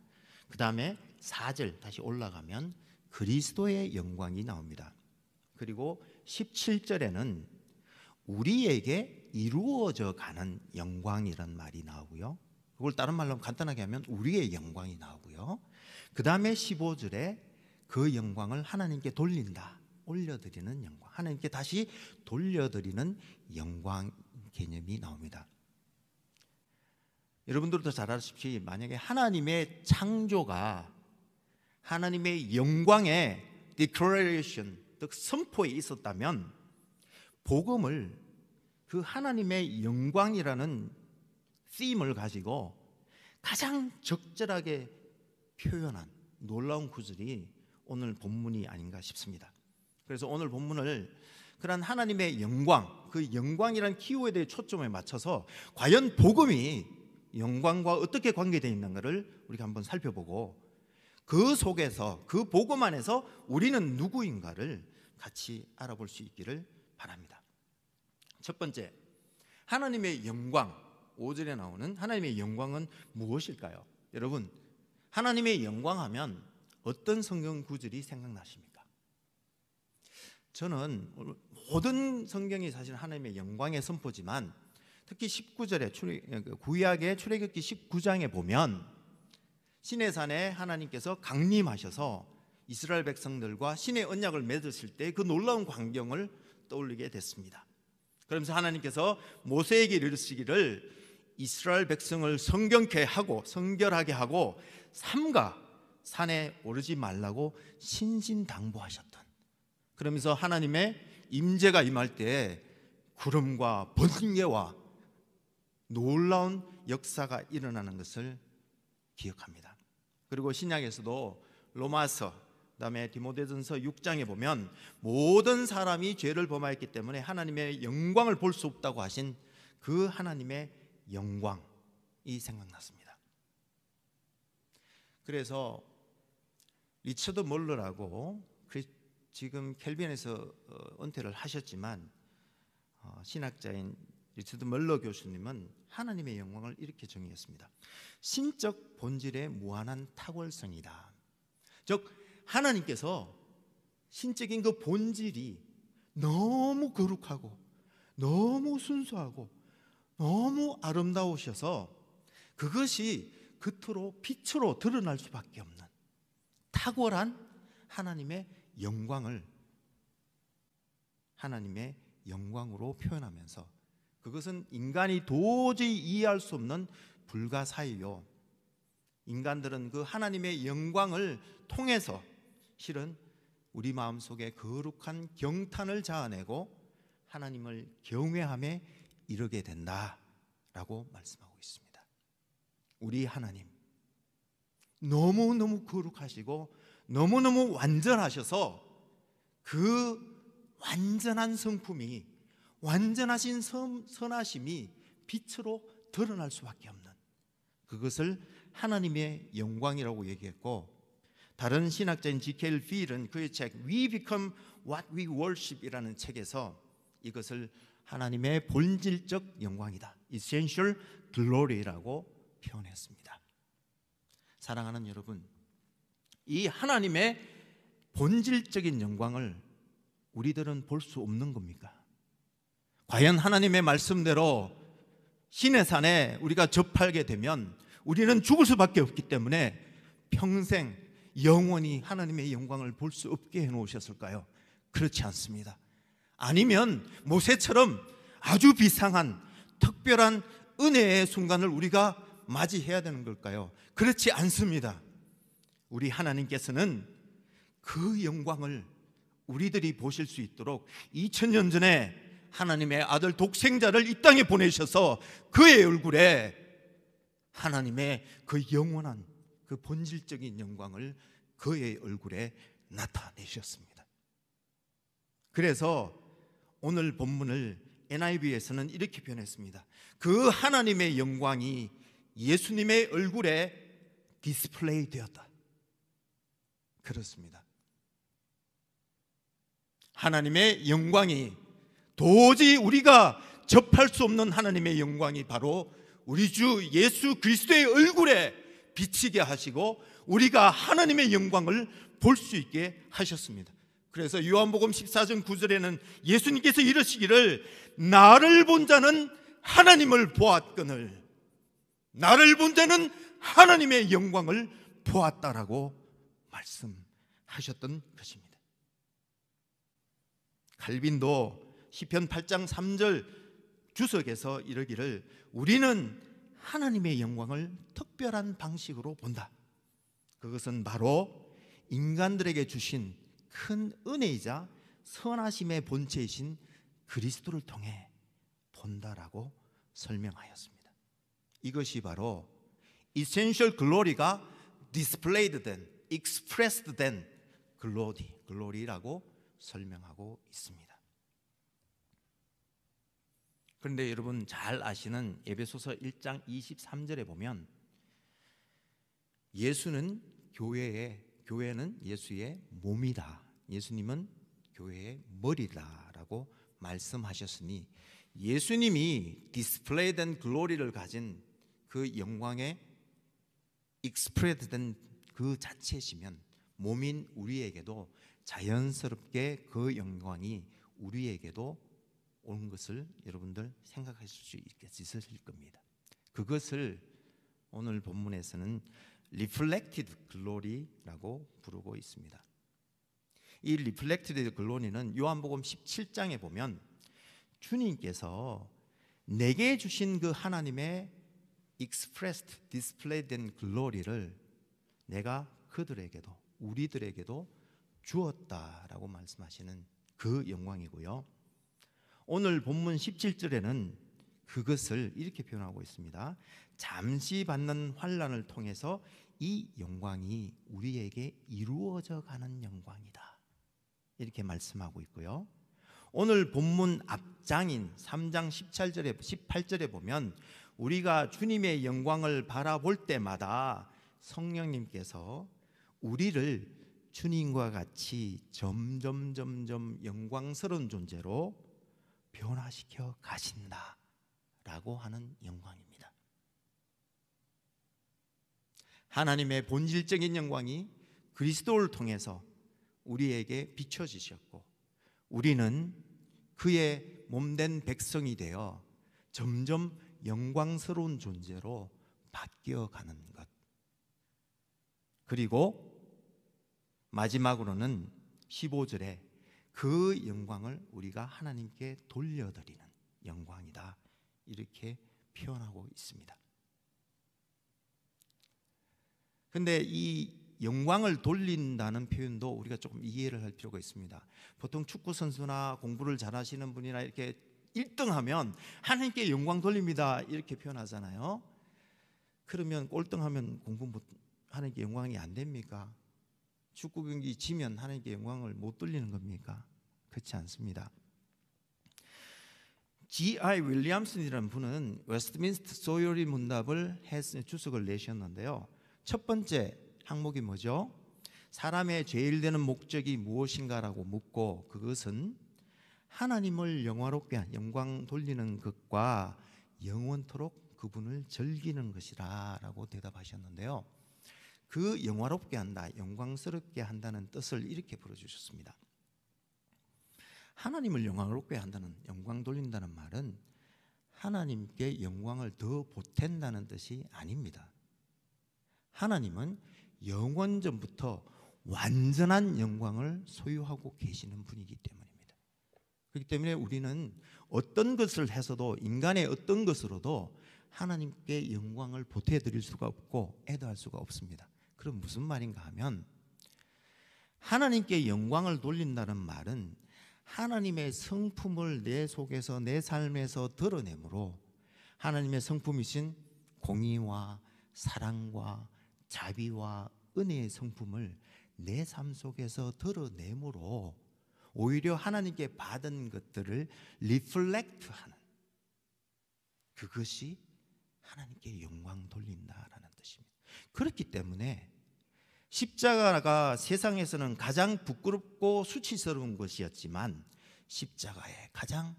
그 다음에 4절 다시 올라가면 그리스도의 영광이 나옵니다. 그리고 17절에는 우리에게 이루어져 가는 영광이라는 말이 나오고요. 그걸 다른 말로 간단하게 하면 우리의 영광이 나오고요. 그 다음에 15절에 그 영광을 하나님께 돌린다, 올려드리는 영광, 하나님께 다시 돌려드리는 영광 개념이 나옵니다. 여러분들도 잘 아시다시피 만약에 하나님의 창조가 하나님의 영광의 declaration, 즉 선포에 있었다면 복음을 그 하나님의 영광이라는 theme을 가지고 가장 적절하게 표현한 놀라운 구절이 오늘 본문이 아닌가 싶습니다. 그래서 오늘 본문을 그런 하나님의 영광, 그 영광이라는 키워드에 초점을 맞춰서 과연 복음이 영광과 어떻게 관계되어 있는가를 우리가 한번 살펴보고 그 속에서 그 복음 안에서 우리는 누구인가를 같이 알아볼 수 있기를 바랍니다. 첫 번째, 하나님의 영광, 5절에 나오는 하나님의 영광은 무엇일까요? 여러분, 하나님의 영광하면 어떤 성경 구절이 생각나십니까? 저는 모든 성경이 사실 하나님의 영광의 선포지만 특히 19절에 구약의 출애굽기 19장에 보면 시내산에 하나님께서 강림하셔서 이스라엘 백성들과 신의 언약을 맺으실 때 그 놀라운 광경을 떠올리게 됐습니다. 그러면서 하나님께서 모세에게 이르시기를 이스라엘 백성을 성경케 하고 성결하게 하고 삼가 산에 오르지 말라고 신신당부하셨던, 그러면서 하나님의 임재가 임할 때 구름과 번개와 놀라운 역사가 일어나는 것을 기억합니다. 그리고 신약에서도 로마서, 그다음에 디모데전서 6장에 보면 모든 사람이 죄를 범하였기 때문에 하나님의 영광을 볼 수 없다고 하신 그 하나님의 영광이 생각났습니다. 그래서 리처드 멀러라고 지금 켈빈에서 은퇴를 하셨지만 신학자인 리처드 멀러 교수님은 하나님의 영광을 이렇게 정의했습니다. 신적 본질의 무한한 탁월성이다. 즉 하나님께서 신적인 그 본질이 너무 거룩하고 너무 순수하고 너무 아름다우셔서 그것이 겉으로 빛으로 드러날 수밖에 없는 탁월한 하나님의 영광을 하나님의 영광으로 표현하면서 그것은 인간이 도저히 이해할 수 없는 불가사의요, 인간들은 그 하나님의 영광을 통해서 실은 우리 마음속에 거룩한 경탄을 자아내고 하나님을 경외함에 이르게 된다라고 말씀하고 있습니다. 우리 하나님 너무너무 거룩하시고 너무너무 완전하셔서 그 완전한 성품이, 완전하신 선하심이 빛으로 드러날 수밖에 없는, 그것을 하나님의 영광이라고 얘기했고, 다른 신학자인 G.K. 필은 그의 책 We Become What We Worship 이라는 책에서 이것을 하나님의 본질적 영광이다, Essential Glory라고 표현했습니다. 사랑하는 여러분, 이 하나님의 본질적인 영광을 우리들은 볼 수 없는 겁니까? 과연 하나님의 말씀대로 신의 산에 우리가 접하게 되면 우리는 죽을 수밖에 없기 때문에 평생 영원히 하나님의 영광을 볼 수 없게 해놓으셨을까요? 그렇지 않습니다. 아니면 모세처럼 아주 비상한 특별한 은혜의 순간을 우리가 맞이해야 되는 걸까요? 그렇지 않습니다. 우리 하나님께서는 그 영광을 우리들이 보실 수 있도록 2000년 전에 하나님의 아들 독생자를 이 땅에 보내셔서 그의 얼굴에 하나님의 그 영원한 그 본질적인 영광을 그의 얼굴에 나타내셨습니다. 그래서 오늘 본문을 NIV에서는 이렇게 표현했습니다. 그 하나님의 영광이 예수님의 얼굴에 디스플레이 되었다. 그렇습니다. 하나님의 영광이 도저히 우리가 접할 수 없는 하나님의 영광이 바로 우리 주 예수 그리스도의 얼굴에 비치게 하시고 우리가 하나님의 영광을 볼 수 있게 하셨습니다. 그래서 요한복음 14장 9절에는 예수님께서 이르시기를 나를 본 자는 하나님을 보았거늘 나를 본 자는 하나님의 영광을 보았다라고 말씀하셨던 것입니다. 칼빈도 시편 8장 3절 주석에서 이르기를 우리는 하나님의 영광을 특별한 방식으로 본다. 그것은 바로 인간들에게 주신 큰 은혜이자 선하심의 본체이신 그리스도를 통해 본다라고 설명하였습니다. 이것이 바로 essential glory가 displayed 된, expressed 된 glory라고 설명하고 있습니다. 그런데 여러분 잘 아시는 에베소서 1장 23절에 보면 교회는 예수의 몸이다. 예수님은 교회의 머리다라고 말씀하셨으니 예수님이 디스플레이된 글로리를 가진 그 영광에 익스프레드된 그 자체시면 몸인 우리에게도 자연스럽게 그 영광이 우리에게도 온 것을 여러분들 생각하실 수 있으실 겁니다. 그것을 오늘 본문에서는 Reflected Glory라고 부르고 있습니다. 이 Reflected Glory는 요한복음 17장에 보면 주님께서 내게 주신 그 하나님의 expressed, display된 glory를 내가 그들에게도 우리들에게도 주었다라고 말씀하시는 그 영광이고요. 오늘 본문 17절에는 그것을 이렇게 표현하고 있습니다. 잠시 받는 환난을 통해서 이 영광이 우리에게 이루어져 가는 영광이다. 이렇게 말씀하고 있고요. 오늘 본문 앞장인 3장 18절에 보면 우리가 주님의 영광을 바라볼 때마다 성령님께서 우리를 주님과 같이 점점 영광스러운 존재로 변화시켜 가신다라고 하는 영광입니다. 하나님의 본질적인 영광이 그리스도를 통해서 우리에게 비춰지셨고 우리는 그의 몸된 백성이 되어 점점 영광스러운 존재로 바뀌어가는 것. 그리고 마지막으로는 15절에 그 영광을 우리가 하나님께 돌려드리는 영광이다. 이렇게 표현하고 있습니다. 근데 이 영광을 돌린다는 표현도 우리가 조금 이해를 할 필요가 있습니다. 보통 축구 선수나 공부를 잘하시는 분이나 이렇게 1등하면 하나님께 영광 돌립니다 이렇게 표현하잖아요. 그러면 꼴등하면 하나님께 영광이 안 됩니까? 축구 경기 지면 하나님께 영광을 못 돌리는 겁니까? 그렇지 않습니다. G.I. 윌리엄슨이라는 분은 웨스트민스터 소요리 문답을 주석을 내셨는데요. 첫 번째 항목이 뭐죠? 사람의 제일 되는 목적이 무엇인가라고 묻고 그것은 하나님을 영광 돌리는 것과 영원토록 그분을 즐기는 것이라 라고 대답하셨는데요. 그 영화롭게 한다, 영광스럽게 한다는 뜻을 이렇게 풀어주셨습니다. 하나님을 영광롭게 한다는, 영광 돌린다는 말은 하나님께 영광을 더 보탠다는 뜻이 아닙니다. 하나님은 영원전부터 완전한 영광을 소유하고 계시는 분이기 때문입니다. 그렇기 때문에 우리는 어떤 것을 해서도 인간의 어떤 것으로도 하나님께 영광을 보태드릴 수가 없고 애도할 수가 없습니다. 그럼 무슨 말인가 하면 하나님께 영광을 돌린다는 말은 하나님의 성품을 내 속에서 내 삶에서 드러내므로 하나님의 성품이신 공의와 사랑과 자비와 은혜의 성품을 내 삶 속에서 드러내므로 오히려 하나님께 받은 것들을 리플렉트하는, 그것이 하나님께 영광 돌린다라는 뜻입니다. 그렇기 때문에 십자가가 세상에서는 가장 부끄럽고 수치스러운 것이었지만 십자가에 가장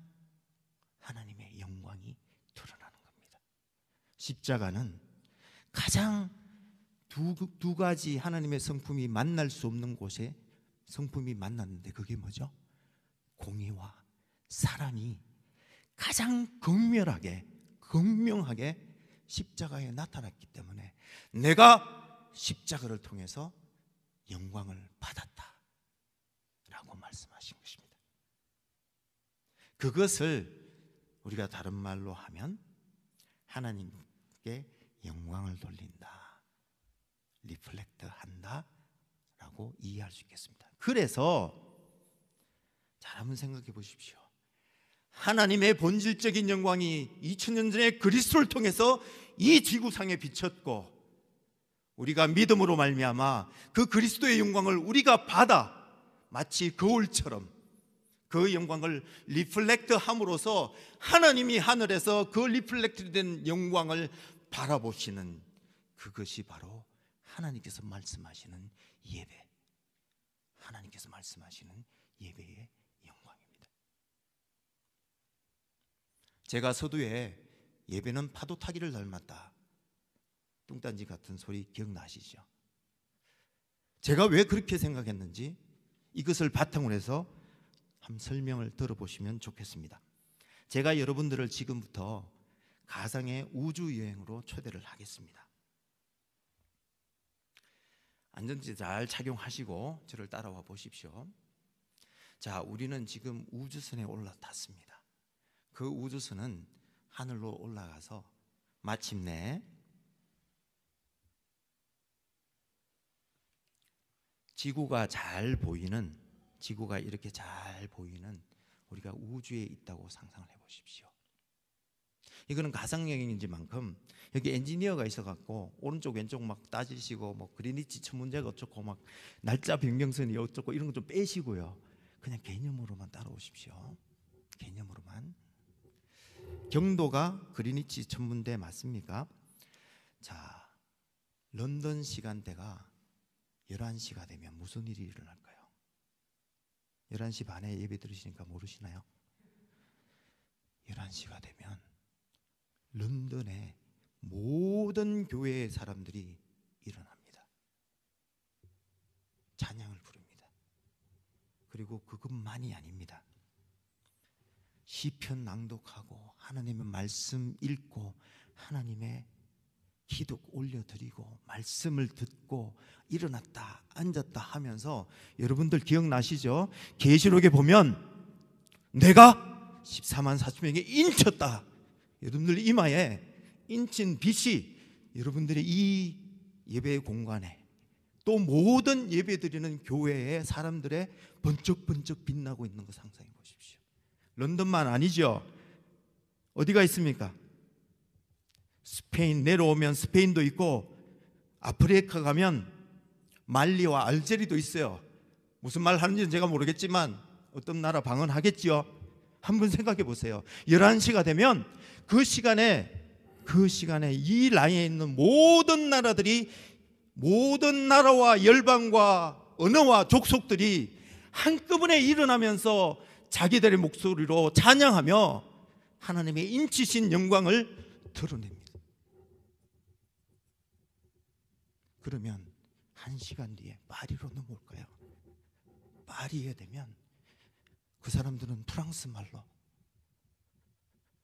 하나님의 영광이 드러나는 겁니다. 십자가는 가장 두 가지 하나님의 성품이 만날 수 없는 곳에 성품이 만났는데 그게 뭐죠? 공의와 사랑이 가장 극명하게 십자가에 나타났기 때문에 내가 십자가를 통해서 영광을 받았다라고 말씀하신 것입니다. 그것을 우리가 다른 말로 하면 하나님께 영광을 돌린다, 리플렉트 한다 라고 이해할 수 있겠습니다. 그래서 잘 한번 생각해 보십시오. 하나님의 본질적인 영광이 2000년 전에 그리스도를 통해서 이 지구상에 비쳤고 우리가 믿음으로 말미암아 그 그리스도의 영광을 우리가 받아 마치 거울처럼 그 영광을 리플렉트 함으로써 하나님이 하늘에서 그 리플렉트 된 영광을 바라보시는, 그것이 바로 하나님께서 말씀하시는 예배, 하나님께서 말씀하시는 예배의 영광입니다. 제가 서두에 예배는 파도 타기를 닮았다, 뚱딴지 같은 소리 기억나시죠? 제가 왜 그렇게 생각했는지 이것을 바탕으로 해서 한번 설명을 들어보시면 좋겠습니다. 제가 여러분들을 지금부터 가상의 우주여행으로 초대를 하겠습니다. 안전지 잘 착용하시고 저를 따라와 보십시오. 자, 우리는 지금 우주선에 올라탔습니다. 그 우주선은 하늘로 올라가서 마침내 지구가 이렇게 잘 보이는 우리가 우주에 있다고 상상을 해보십시오. 이거는 가상여행인지만큼 여기 엔지니어가 있어갖고 오른쪽 왼쪽 막 따지시고 뭐 그리니치 천문대가 어쩌고 막 날짜 변경선이 어쩌고 이런 거 좀 빼시고요. 그냥 개념으로만 따라오십시오. 개념으로만. 경도가 그리니치 천문대 맞습니까? 자, 런던 시간대가 11시가 되면 무슨 일이 일어날까요? 11시 반에 예배 들으시니까 모르시나요? 11시가 되면 런던의 모든 교회의 사람들이 일어납니다. 찬양을 부릅니다. 그리고 그것만이 아닙니다. 시편 낭독하고 하나님의 말씀 읽고 하나님의 기도 올려드리고 말씀을 듣고 일어났다 앉았다 하면서, 여러분들 기억나시죠? 계시록에 보면 내가 14만 4천명에 인쳤다. 여러분들 이마에 인친 빛이 여러분들의 이 예배 공간에 또 모든 예배 드리는 교회의 사람들의 번쩍번쩍 빛나고 있는 거 상상해 보십시오. 런던만 아니죠. 어디가 있습니까? 스페인 내려오면 스페인도 있고 아프리카 가면 말리와 알제리도 있어요. 무슨 말 하는지는 제가 모르겠지만 어떤 나라 방언하겠지요. 한번 생각해 보세요. 11시가 되면 그 시간에 이 라인에 있는 모든 나라들이, 모든 나라와 열방과 언어와 족속들이 한꺼번에 일어나면서 자기들의 목소리로 찬양하며 하나님의 인치신 영광을 드러냅니다. 그러면 1시간 뒤에 파리로 넘어올까요? 파리에 되면 그 사람들은 프랑스 말로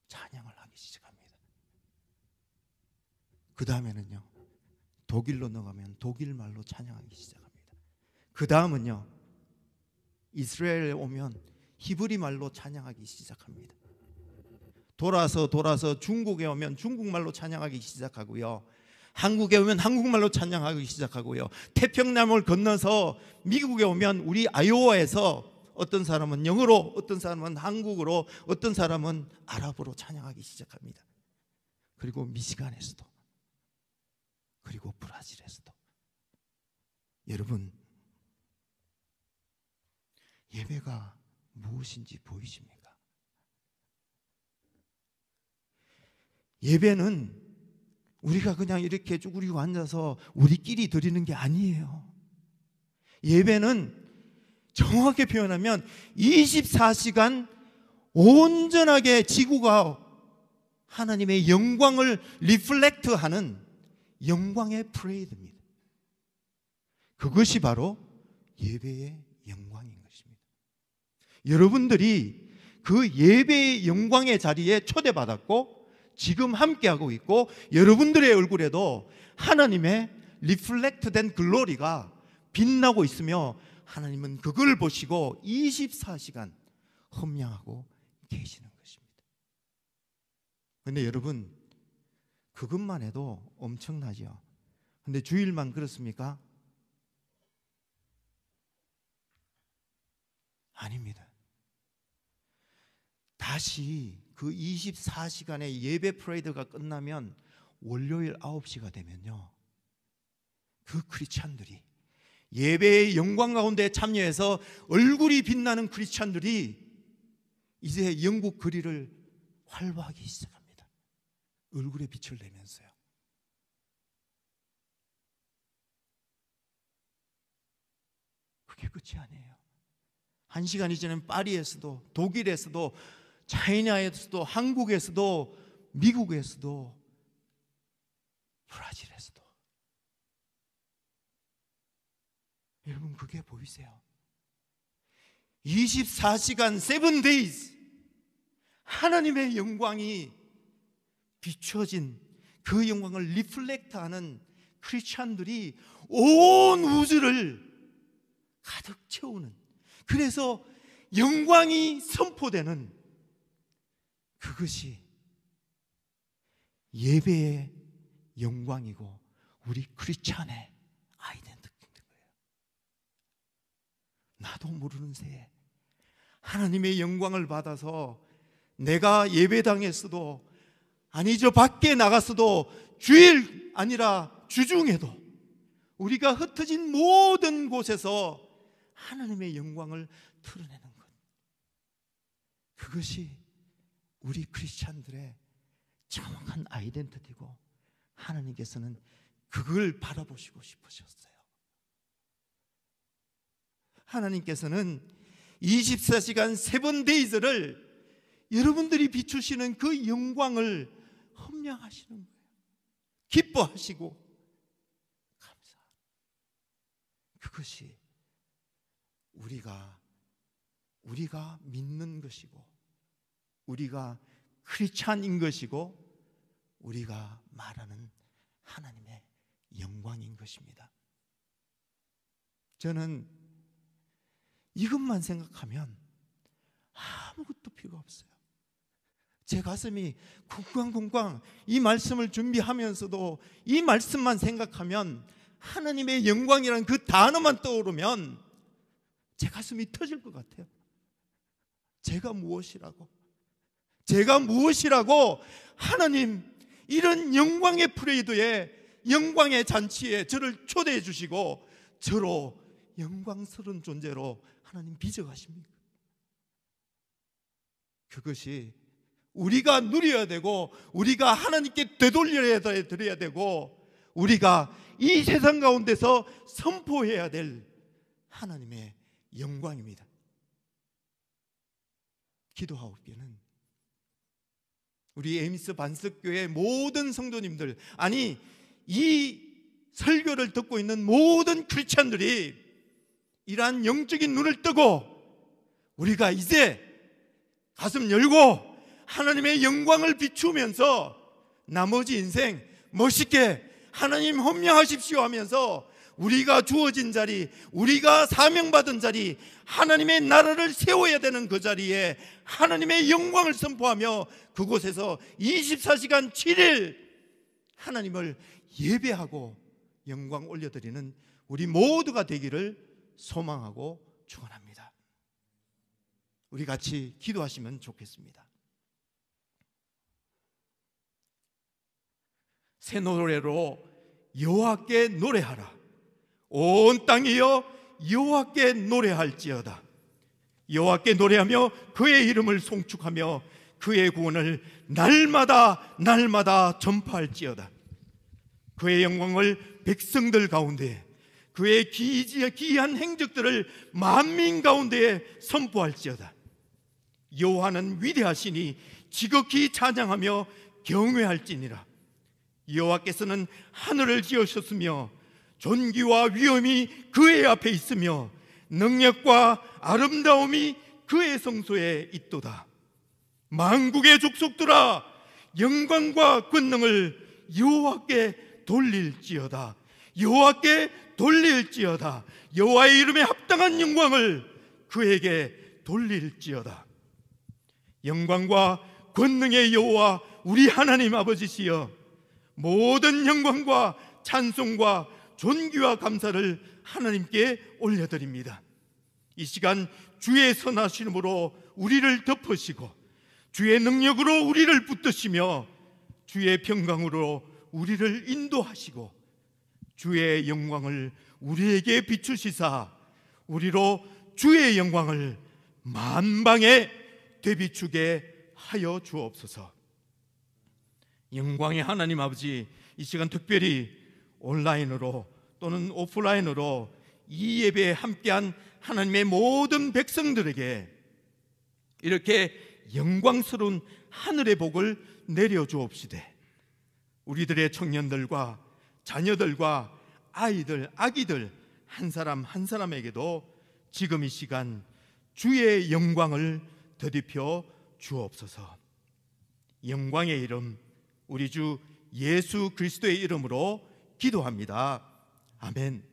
찬양을 하기 시작합니다. 그 다음에는요, 독일로 넘어가면 독일 말로 찬양하기 시작합니다. 그 다음은요, 이스라엘에 오면 히브리 말로 찬양하기 시작합니다. 돌아서 중국에 오면 중국말로 찬양하기 시작하고요. 한국에 오면 한국말로 찬양하기 시작하고요. 태평양을 건너서 미국에 오면 우리 아이오와에서 어떤 사람은 영어로, 어떤 사람은 한국어로, 어떤 사람은 아랍어로 찬양하기 시작합니다. 그리고 미시간에서도, 그리고 브라질에서도. 여러분, 예배가 무엇인지 보이십니까? 예배는 우리가 그냥 이렇게 쭈그리고 앉아서 우리끼리 드리는 게 아니에요. 예배는 정확하게 표현하면 24시간 온전하게 지구가 하나님의 영광을 리플렉트하는 영광의 프레이드입니다. 그것이 바로 예배의 영광인 것입니다. 여러분들이 그 예배의 영광의 자리에 초대받았고 지금 함께하고 있고 여러분들의 얼굴에도 하나님의 리플렉트된 글로리가 빛나고 있으며 하나님은 그걸 보시고 24시간 험량하고 계시는 것입니다. 그런데 여러분, 그것만 해도 엄청나죠. 그런데 주일만 그렇습니까? 아닙니다. 다시 그 24시간의 예배 프레이드가 끝나면 월요일 9시가 되면요, 그 크리스찬들이 예배의 영광 가운데 참여해서 얼굴이 빛나는 크리스찬들이 이제 영국 거리를 활보하기 시작합니다. 얼굴에 빛을 내면서요. 그게 끝이 아니에요. 1시간 이전엔 파리에서도, 독일에서도, 차이나에서도, 한국에서도, 미국에서도, 브라질에서도. 여러분, 그게 보이세요? 24시간 7 days 하나님의 영광이 비춰진 그 영광을 리플렉트하는 크리스찬들이 온 우주를 가득 채우는, 그래서 영광이 선포되는 그것이 예배의 영광이고 우리 크리스찬의 아이덴티티인 거예요. 나도 모르는 새에 하나님의 영광을 받아서 내가 예배당에서도, 아니 저 밖에 나갔어도, 주일 아니라 주중에도 우리가 흩어진 모든 곳에서 하나님의 영광을 드러내는 것, 그것이 우리 크리스찬들의 정확한 아이덴티티고 하나님께서는 그걸 바라보시고 싶으셨어요. 하나님께서는 24시간 7 days를 여러분들이 비추시는 그 영광을 험량하시는 거예요. 기뻐하시고 감사하고. 그것이 우리가 믿는 것이고, 우리가 크리스찬인 것이고, 우리가 말하는 하나님의 영광인 것입니다. 저는 이것만 생각하면 아무것도 필요 없어요. 제 가슴이 쿵쾅쿵쾅 이 말씀을 준비하면서도 이 말씀만 생각하면, 하나님의 영광이라는 그 단어만 떠오르면 제 가슴이 터질 것 같아요. 제가 무엇이라고 하나님 이런 영광의 프레이드에, 영광의 잔치에 저를 초대해 주시고 저로 영광스러운 존재로 하나님 빚어가십니까? 그것이 우리가 누려야 되고, 우리가 하나님께 되돌려야 드려야 되고, 우리가 이 세상 가운데서 선포해야 될 하나님의 영광입니다. 기도하옵기는 우리 에미스 반석교회 모든 성도님들, 아니 이 설교를 듣고 있는 모든 크리스찬들이 이러한 영적인 눈을 뜨고 우리가 이제 가슴 열고 하나님의 영광을 비추면서 나머지 인생 멋있게 하나님 험량하십시오 하면서 우리가 주어진 자리, 우리가 사명받은 자리, 하나님의 나라를 세워야 되는 그 자리에 하나님의 영광을 선포하며 그곳에서 24시간 7일 하나님을 예배하고 영광 올려드리는 우리 모두가 되기를 소망하고 축원합니다. 우리 같이 기도하시면 좋겠습니다. 새 노래로 여호와께 노래하라. 온 땅이여 여호와께 노래할지어다. 여호와께 노래하며 그의 이름을 송축하며 그의 구원을 날마다 날마다 전파할지어다. 그의 영광을 백성들 가운데, 그의 기이한 행적들을 만민 가운데에 선포할지어다. 여호와는 위대하시니 지극히 찬양하며 경외할지니라. 여호와께서는 하늘을 지으셨으며 존귀와 위엄이 그의 앞에 있으며 능력과 아름다움이 그의 성소에 있도다. 만국의 족속들아, 영광과 권능을 여호와께 돌릴지어다. 여호와께 돌릴지어다. 여호와의 이름에 합당한 영광을 그에게 돌릴지어다. 영광과 권능의 여호와 우리 하나님 아버지시여, 모든 영광과 찬송과 존귀와 감사를 하나님께 올려드립니다. 이 시간 주의 선하심으로 우리를 덮으시고 주의 능력으로 우리를 붙드시며 주의 평강으로 우리를 인도하시고 주의 영광을 우리에게 비추시사 우리로 주의 영광을 만방에 되비추게 하여 주옵소서. 영광의 하나님 아버지, 이 시간 특별히 온라인으로 또는 오프라인으로 이 예배에 함께한 하나님의 모든 백성들에게 이렇게 영광스러운 하늘의 복을 내려주옵시되 우리들의 청년들과 자녀들과 아이들, 아기들 한 사람 한 사람에게도 지금 이 시간 주의 영광을 되짚여 주옵소서. 영광의 이름, 우리 주 예수 그리스도의 이름으로 기도합니다. 아멘.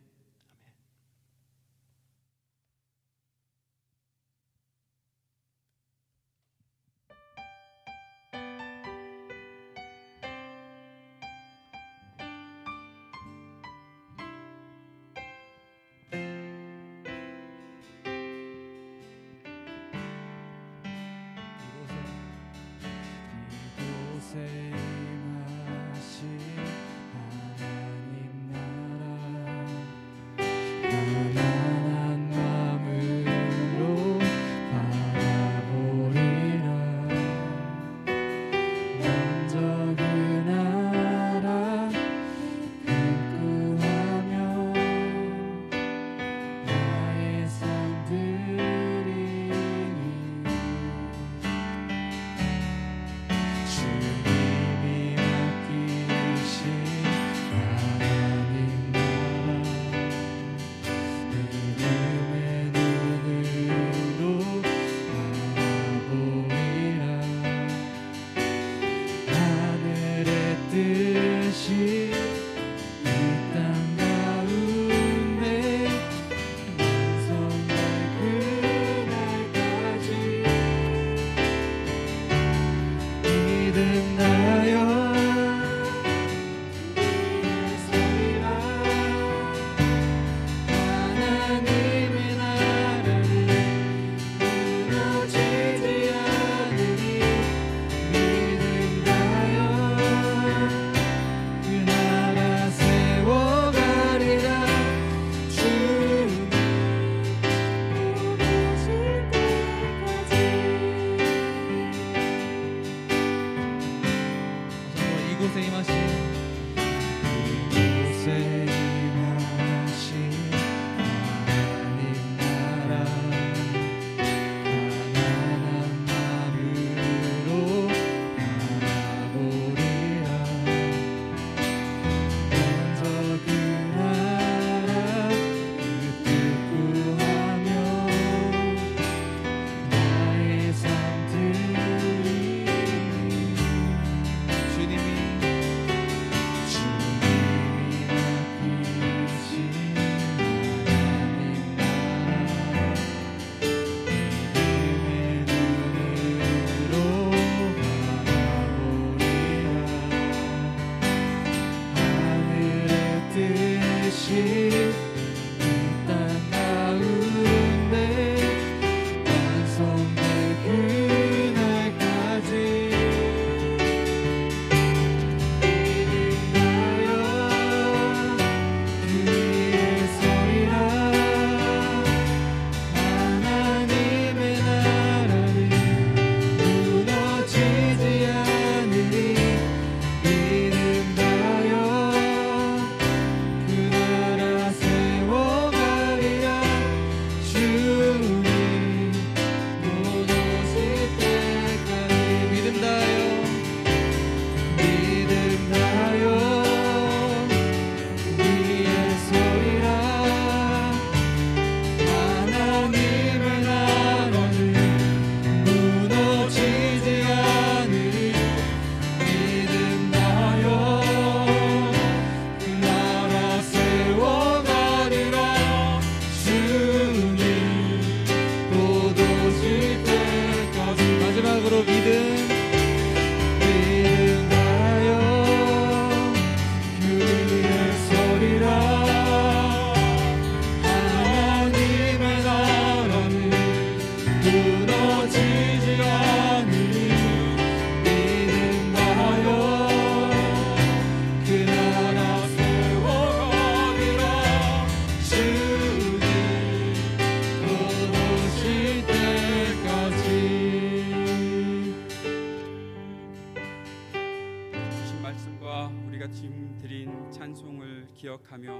우리가 지금 드린 찬송을 기억하며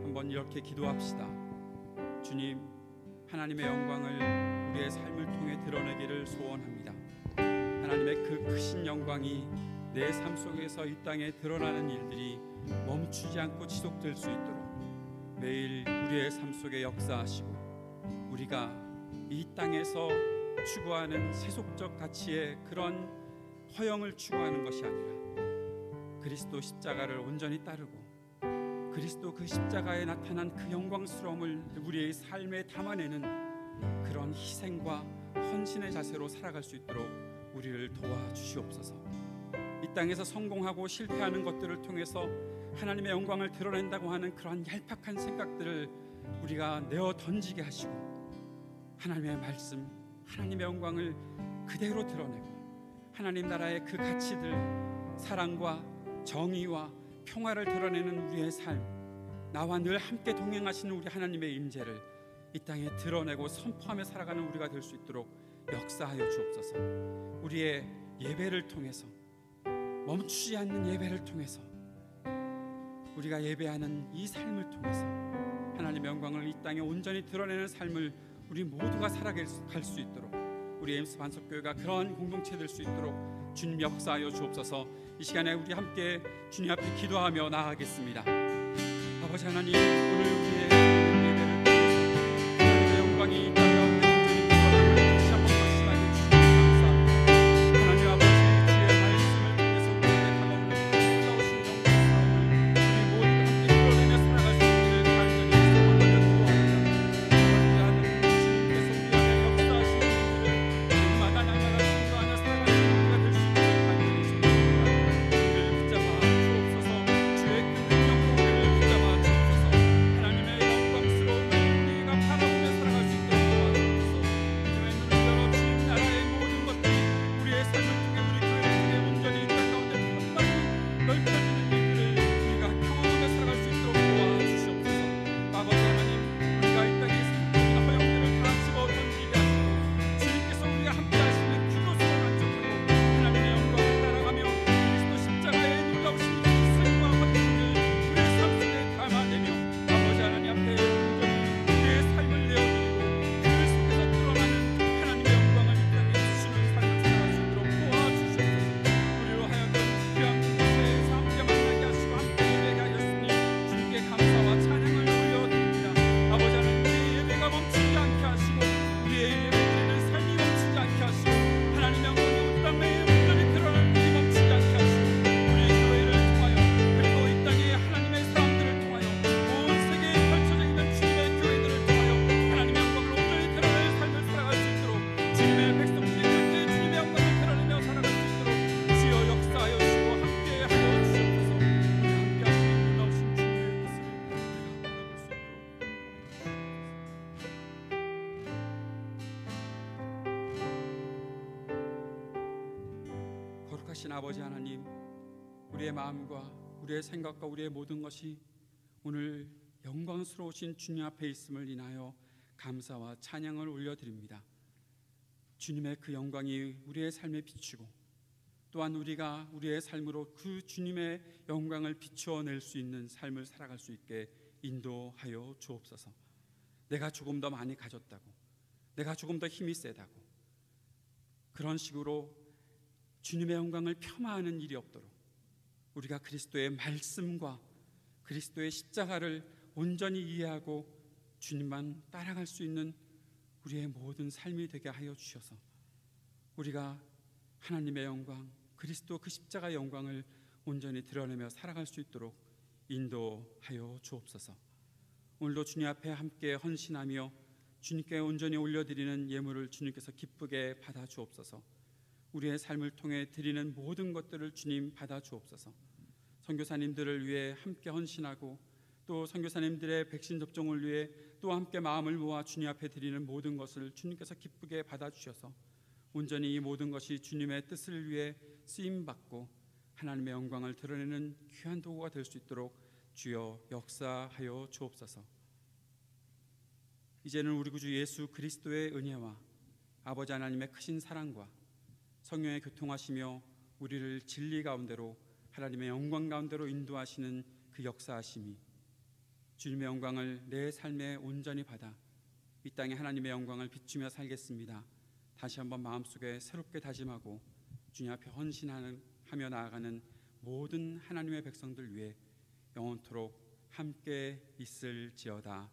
한번 이렇게 기도합시다. 주님, 하나님의 영광을 우리의 삶을 통해 드러내기를 소원합니다. 하나님의 그 크신 영광이 내 삶 속에서 이 땅에 드러나는 일들이 멈추지 않고 지속될 수 있도록 매일 우리의 삶 속에 역사하시고, 우리가 이 땅에서 추구하는 세속적 가치의 그런 허영을 추구하는 것이 아니라 그리스도 십자가를 온전히 따르고 그리스도 그 십자가에 나타난 그 영광스러움을 우리의 삶에 담아내는 그런 희생과 헌신의 자세로 살아갈 수 있도록 우리를 도와주시옵소서. 이 땅에서 성공하고 실패하는 것들을 통해서 하나님의 영광을 드러낸다고 하는 그러한 얄팍한 생각들을 우리가 내어 던지게 하시고, 하나님의 말씀, 하나님의 영광을 그대로 드러내고 하나님 나라의 그 가치들, 사랑과 정의와 평화를 드러내는 우리의 삶, 나와 늘 함께 동행하시는 우리 하나님의 임재를 이 땅에 드러내고 선포하며 살아가는 우리가 될 수 있도록 역사하여 주옵소서. 우리의 예배를 통해서, 멈추지 않는 예배를 통해서, 우리가 예배하는 이 삶을 통해서 하나님의 영광을 이 땅에 온전히 드러내는 삶을 우리 모두가 살아갈 수 있도록, 우리 에임스 반석교회가 그러한 공동체 될 수 있도록 주님 역사하여 주옵소서. 이 시간에 우리 함께 주님 앞에 기도하며 나아가겠습니다. 아버지 하나님, 오늘 우리의 예배를 통해서 하나님의 영광이 이 땅 가운데 온전히 드러남을 다시 한번 확신하게 주시니 감사합니다. 하나님 아버지, 주의 말씀을 통해서 우리에게 다가오는 놀라우신 영광스러움을 우리 모두가 함께 드러내며 살아갈 수 있기를 간절히 소원하며 기도합니다. 아버지 하나님, 주님께서 우리 안에 역사하시는 일들을 날마다 날마다 증거하며 살아가는 우리가 될 수 있기를 간절히 소원합니다. 우리를 붙잡아 주옵소서. 주의 그 능력으로 우리를 붙잡아 주옵소서. 하나님의 영광스러움을 우리가 바라보며 살아갈 수 있도록 도와주옵소서. 이제의 눈을 열어 주님 나라의 모든 것들이 우리의 삶을 통해 우리 교회를 통해 온전히 이 땅 가운데 팡팡히 넓혀지는 일들을 우리가 경험하며 살아갈 수 있도록 도와주시옵소서. 아버지 하나님, 우리가 이 땅에 있는 허영들을 다 집어 던지게 하시고 주님께서 우리가 함께 하시는 그것으로 만족하고 하나님의 영광을 따라가며 그리스도 십자가의 놀라우신 희생과 헌신을 우리의 삶 속에 담아내며 아버지 하나님 앞에 온전히 우리의 삶을 내어드리고 그 속에서 드러나는 하나님의 영광을 이 땅에 주시는 삶을 살아갈 수 있도록 도와주시옵소서. 우리로 하여금 귀한 공동체에서 함께 만나게 하시고 함께 예배하게 하였으니 주님께 감사와 찬양을 올려드립니다. 아버지 하나님, 우리의 예배가 멈추지 않게 하시고 우리의 예배드리는 삶이 멈추지 않게 하시고 하나님의 영광이 온 땅에 온전히 드러나는 일이 멈추지 않게 하시고 우리의 교회를 통하여 그리고 이 땅의 하나님의 사람들을 통하여 온 세계에 펼쳐져 있는 주님의 교회들을 통하여 하나님의 영광을 온전히 드러내는 삶을 살아갈 수 있도록 주님의 백성들이 그렇게 주님의 영광을 드러내며 살아갈 수 있도록 주여 역사하여 주시고 함께하여 주시옵소서. 우리 함께 하시는 놀라우신 주님의 뜻을 우리가 바라볼 수 있도록 거룩하신 아버지 하나님, 우리의 마음과 우리의 생각과 우리의 모든 것이 오늘 영광스러우신 주님 앞에 있음을 인하여 감사와 찬양을 올려드립니다. 주님의 그 영광이 우리의 삶에 비추고 또한 우리가 우리의 삶으로 그 주님의 영광을 비추어낼 수 있는 삶을 살아갈 수 있게 인도하여 주옵소서. 내가 조금 더 많이 가졌다고, 내가 조금 더 힘이 세다고 그런 식으로 주님의 영광을 폄하하는 일이 없도록 우리가 그리스도의 말씀과 그리스도의 십자가를 온전히 이해하고 주님만 따라갈 수 있는 우리의 모든 삶이 되게 하여 주셔서 우리가 하나님의 영광, 그리스도 그 십자가의 영광을 온전히 드러내며 살아갈 수 있도록 인도하여 주옵소서. 오늘도 주님 앞에 함께 헌신하며 주님께 온전히 올려드리는 예물을 주님께서 기쁘게 받아 주옵소서. 우리의 삶을 통해 드리는 모든 것들을 주님 받아 주옵소서. 선교사님들을 위해 함께 헌신하고 또 선교사님들의 백신 접종을 위해 또 함께 마음을 모아 주님 앞에 드리는 모든 것을 주님께서 기쁘게 받아 주셔서 온전히 이 모든 것이 주님의 뜻을 위해 쓰임 받고 하나님의 영광을 드러내는 귀한 도구가 될 수 있도록 주여 역사하여 주옵소서. 이제는 우리 구주 예수 그리스도의 은혜와 아버지 하나님의 크신 사랑과 성령의 교통하시며 우리를 진리 가운데로 하나님의 영광 가운데로 인도하시는 그 역사하심이 주님의 영광을 내 삶에 온전히 받아 이 땅에 하나님의 영광을 비추며 살겠습니다. 다시 한번 마음속에 새롭게 다짐하고 주님 앞에 헌신하며 나아가는 모든 하나님의 백성들 위해 영원토록 함께 있을지어다.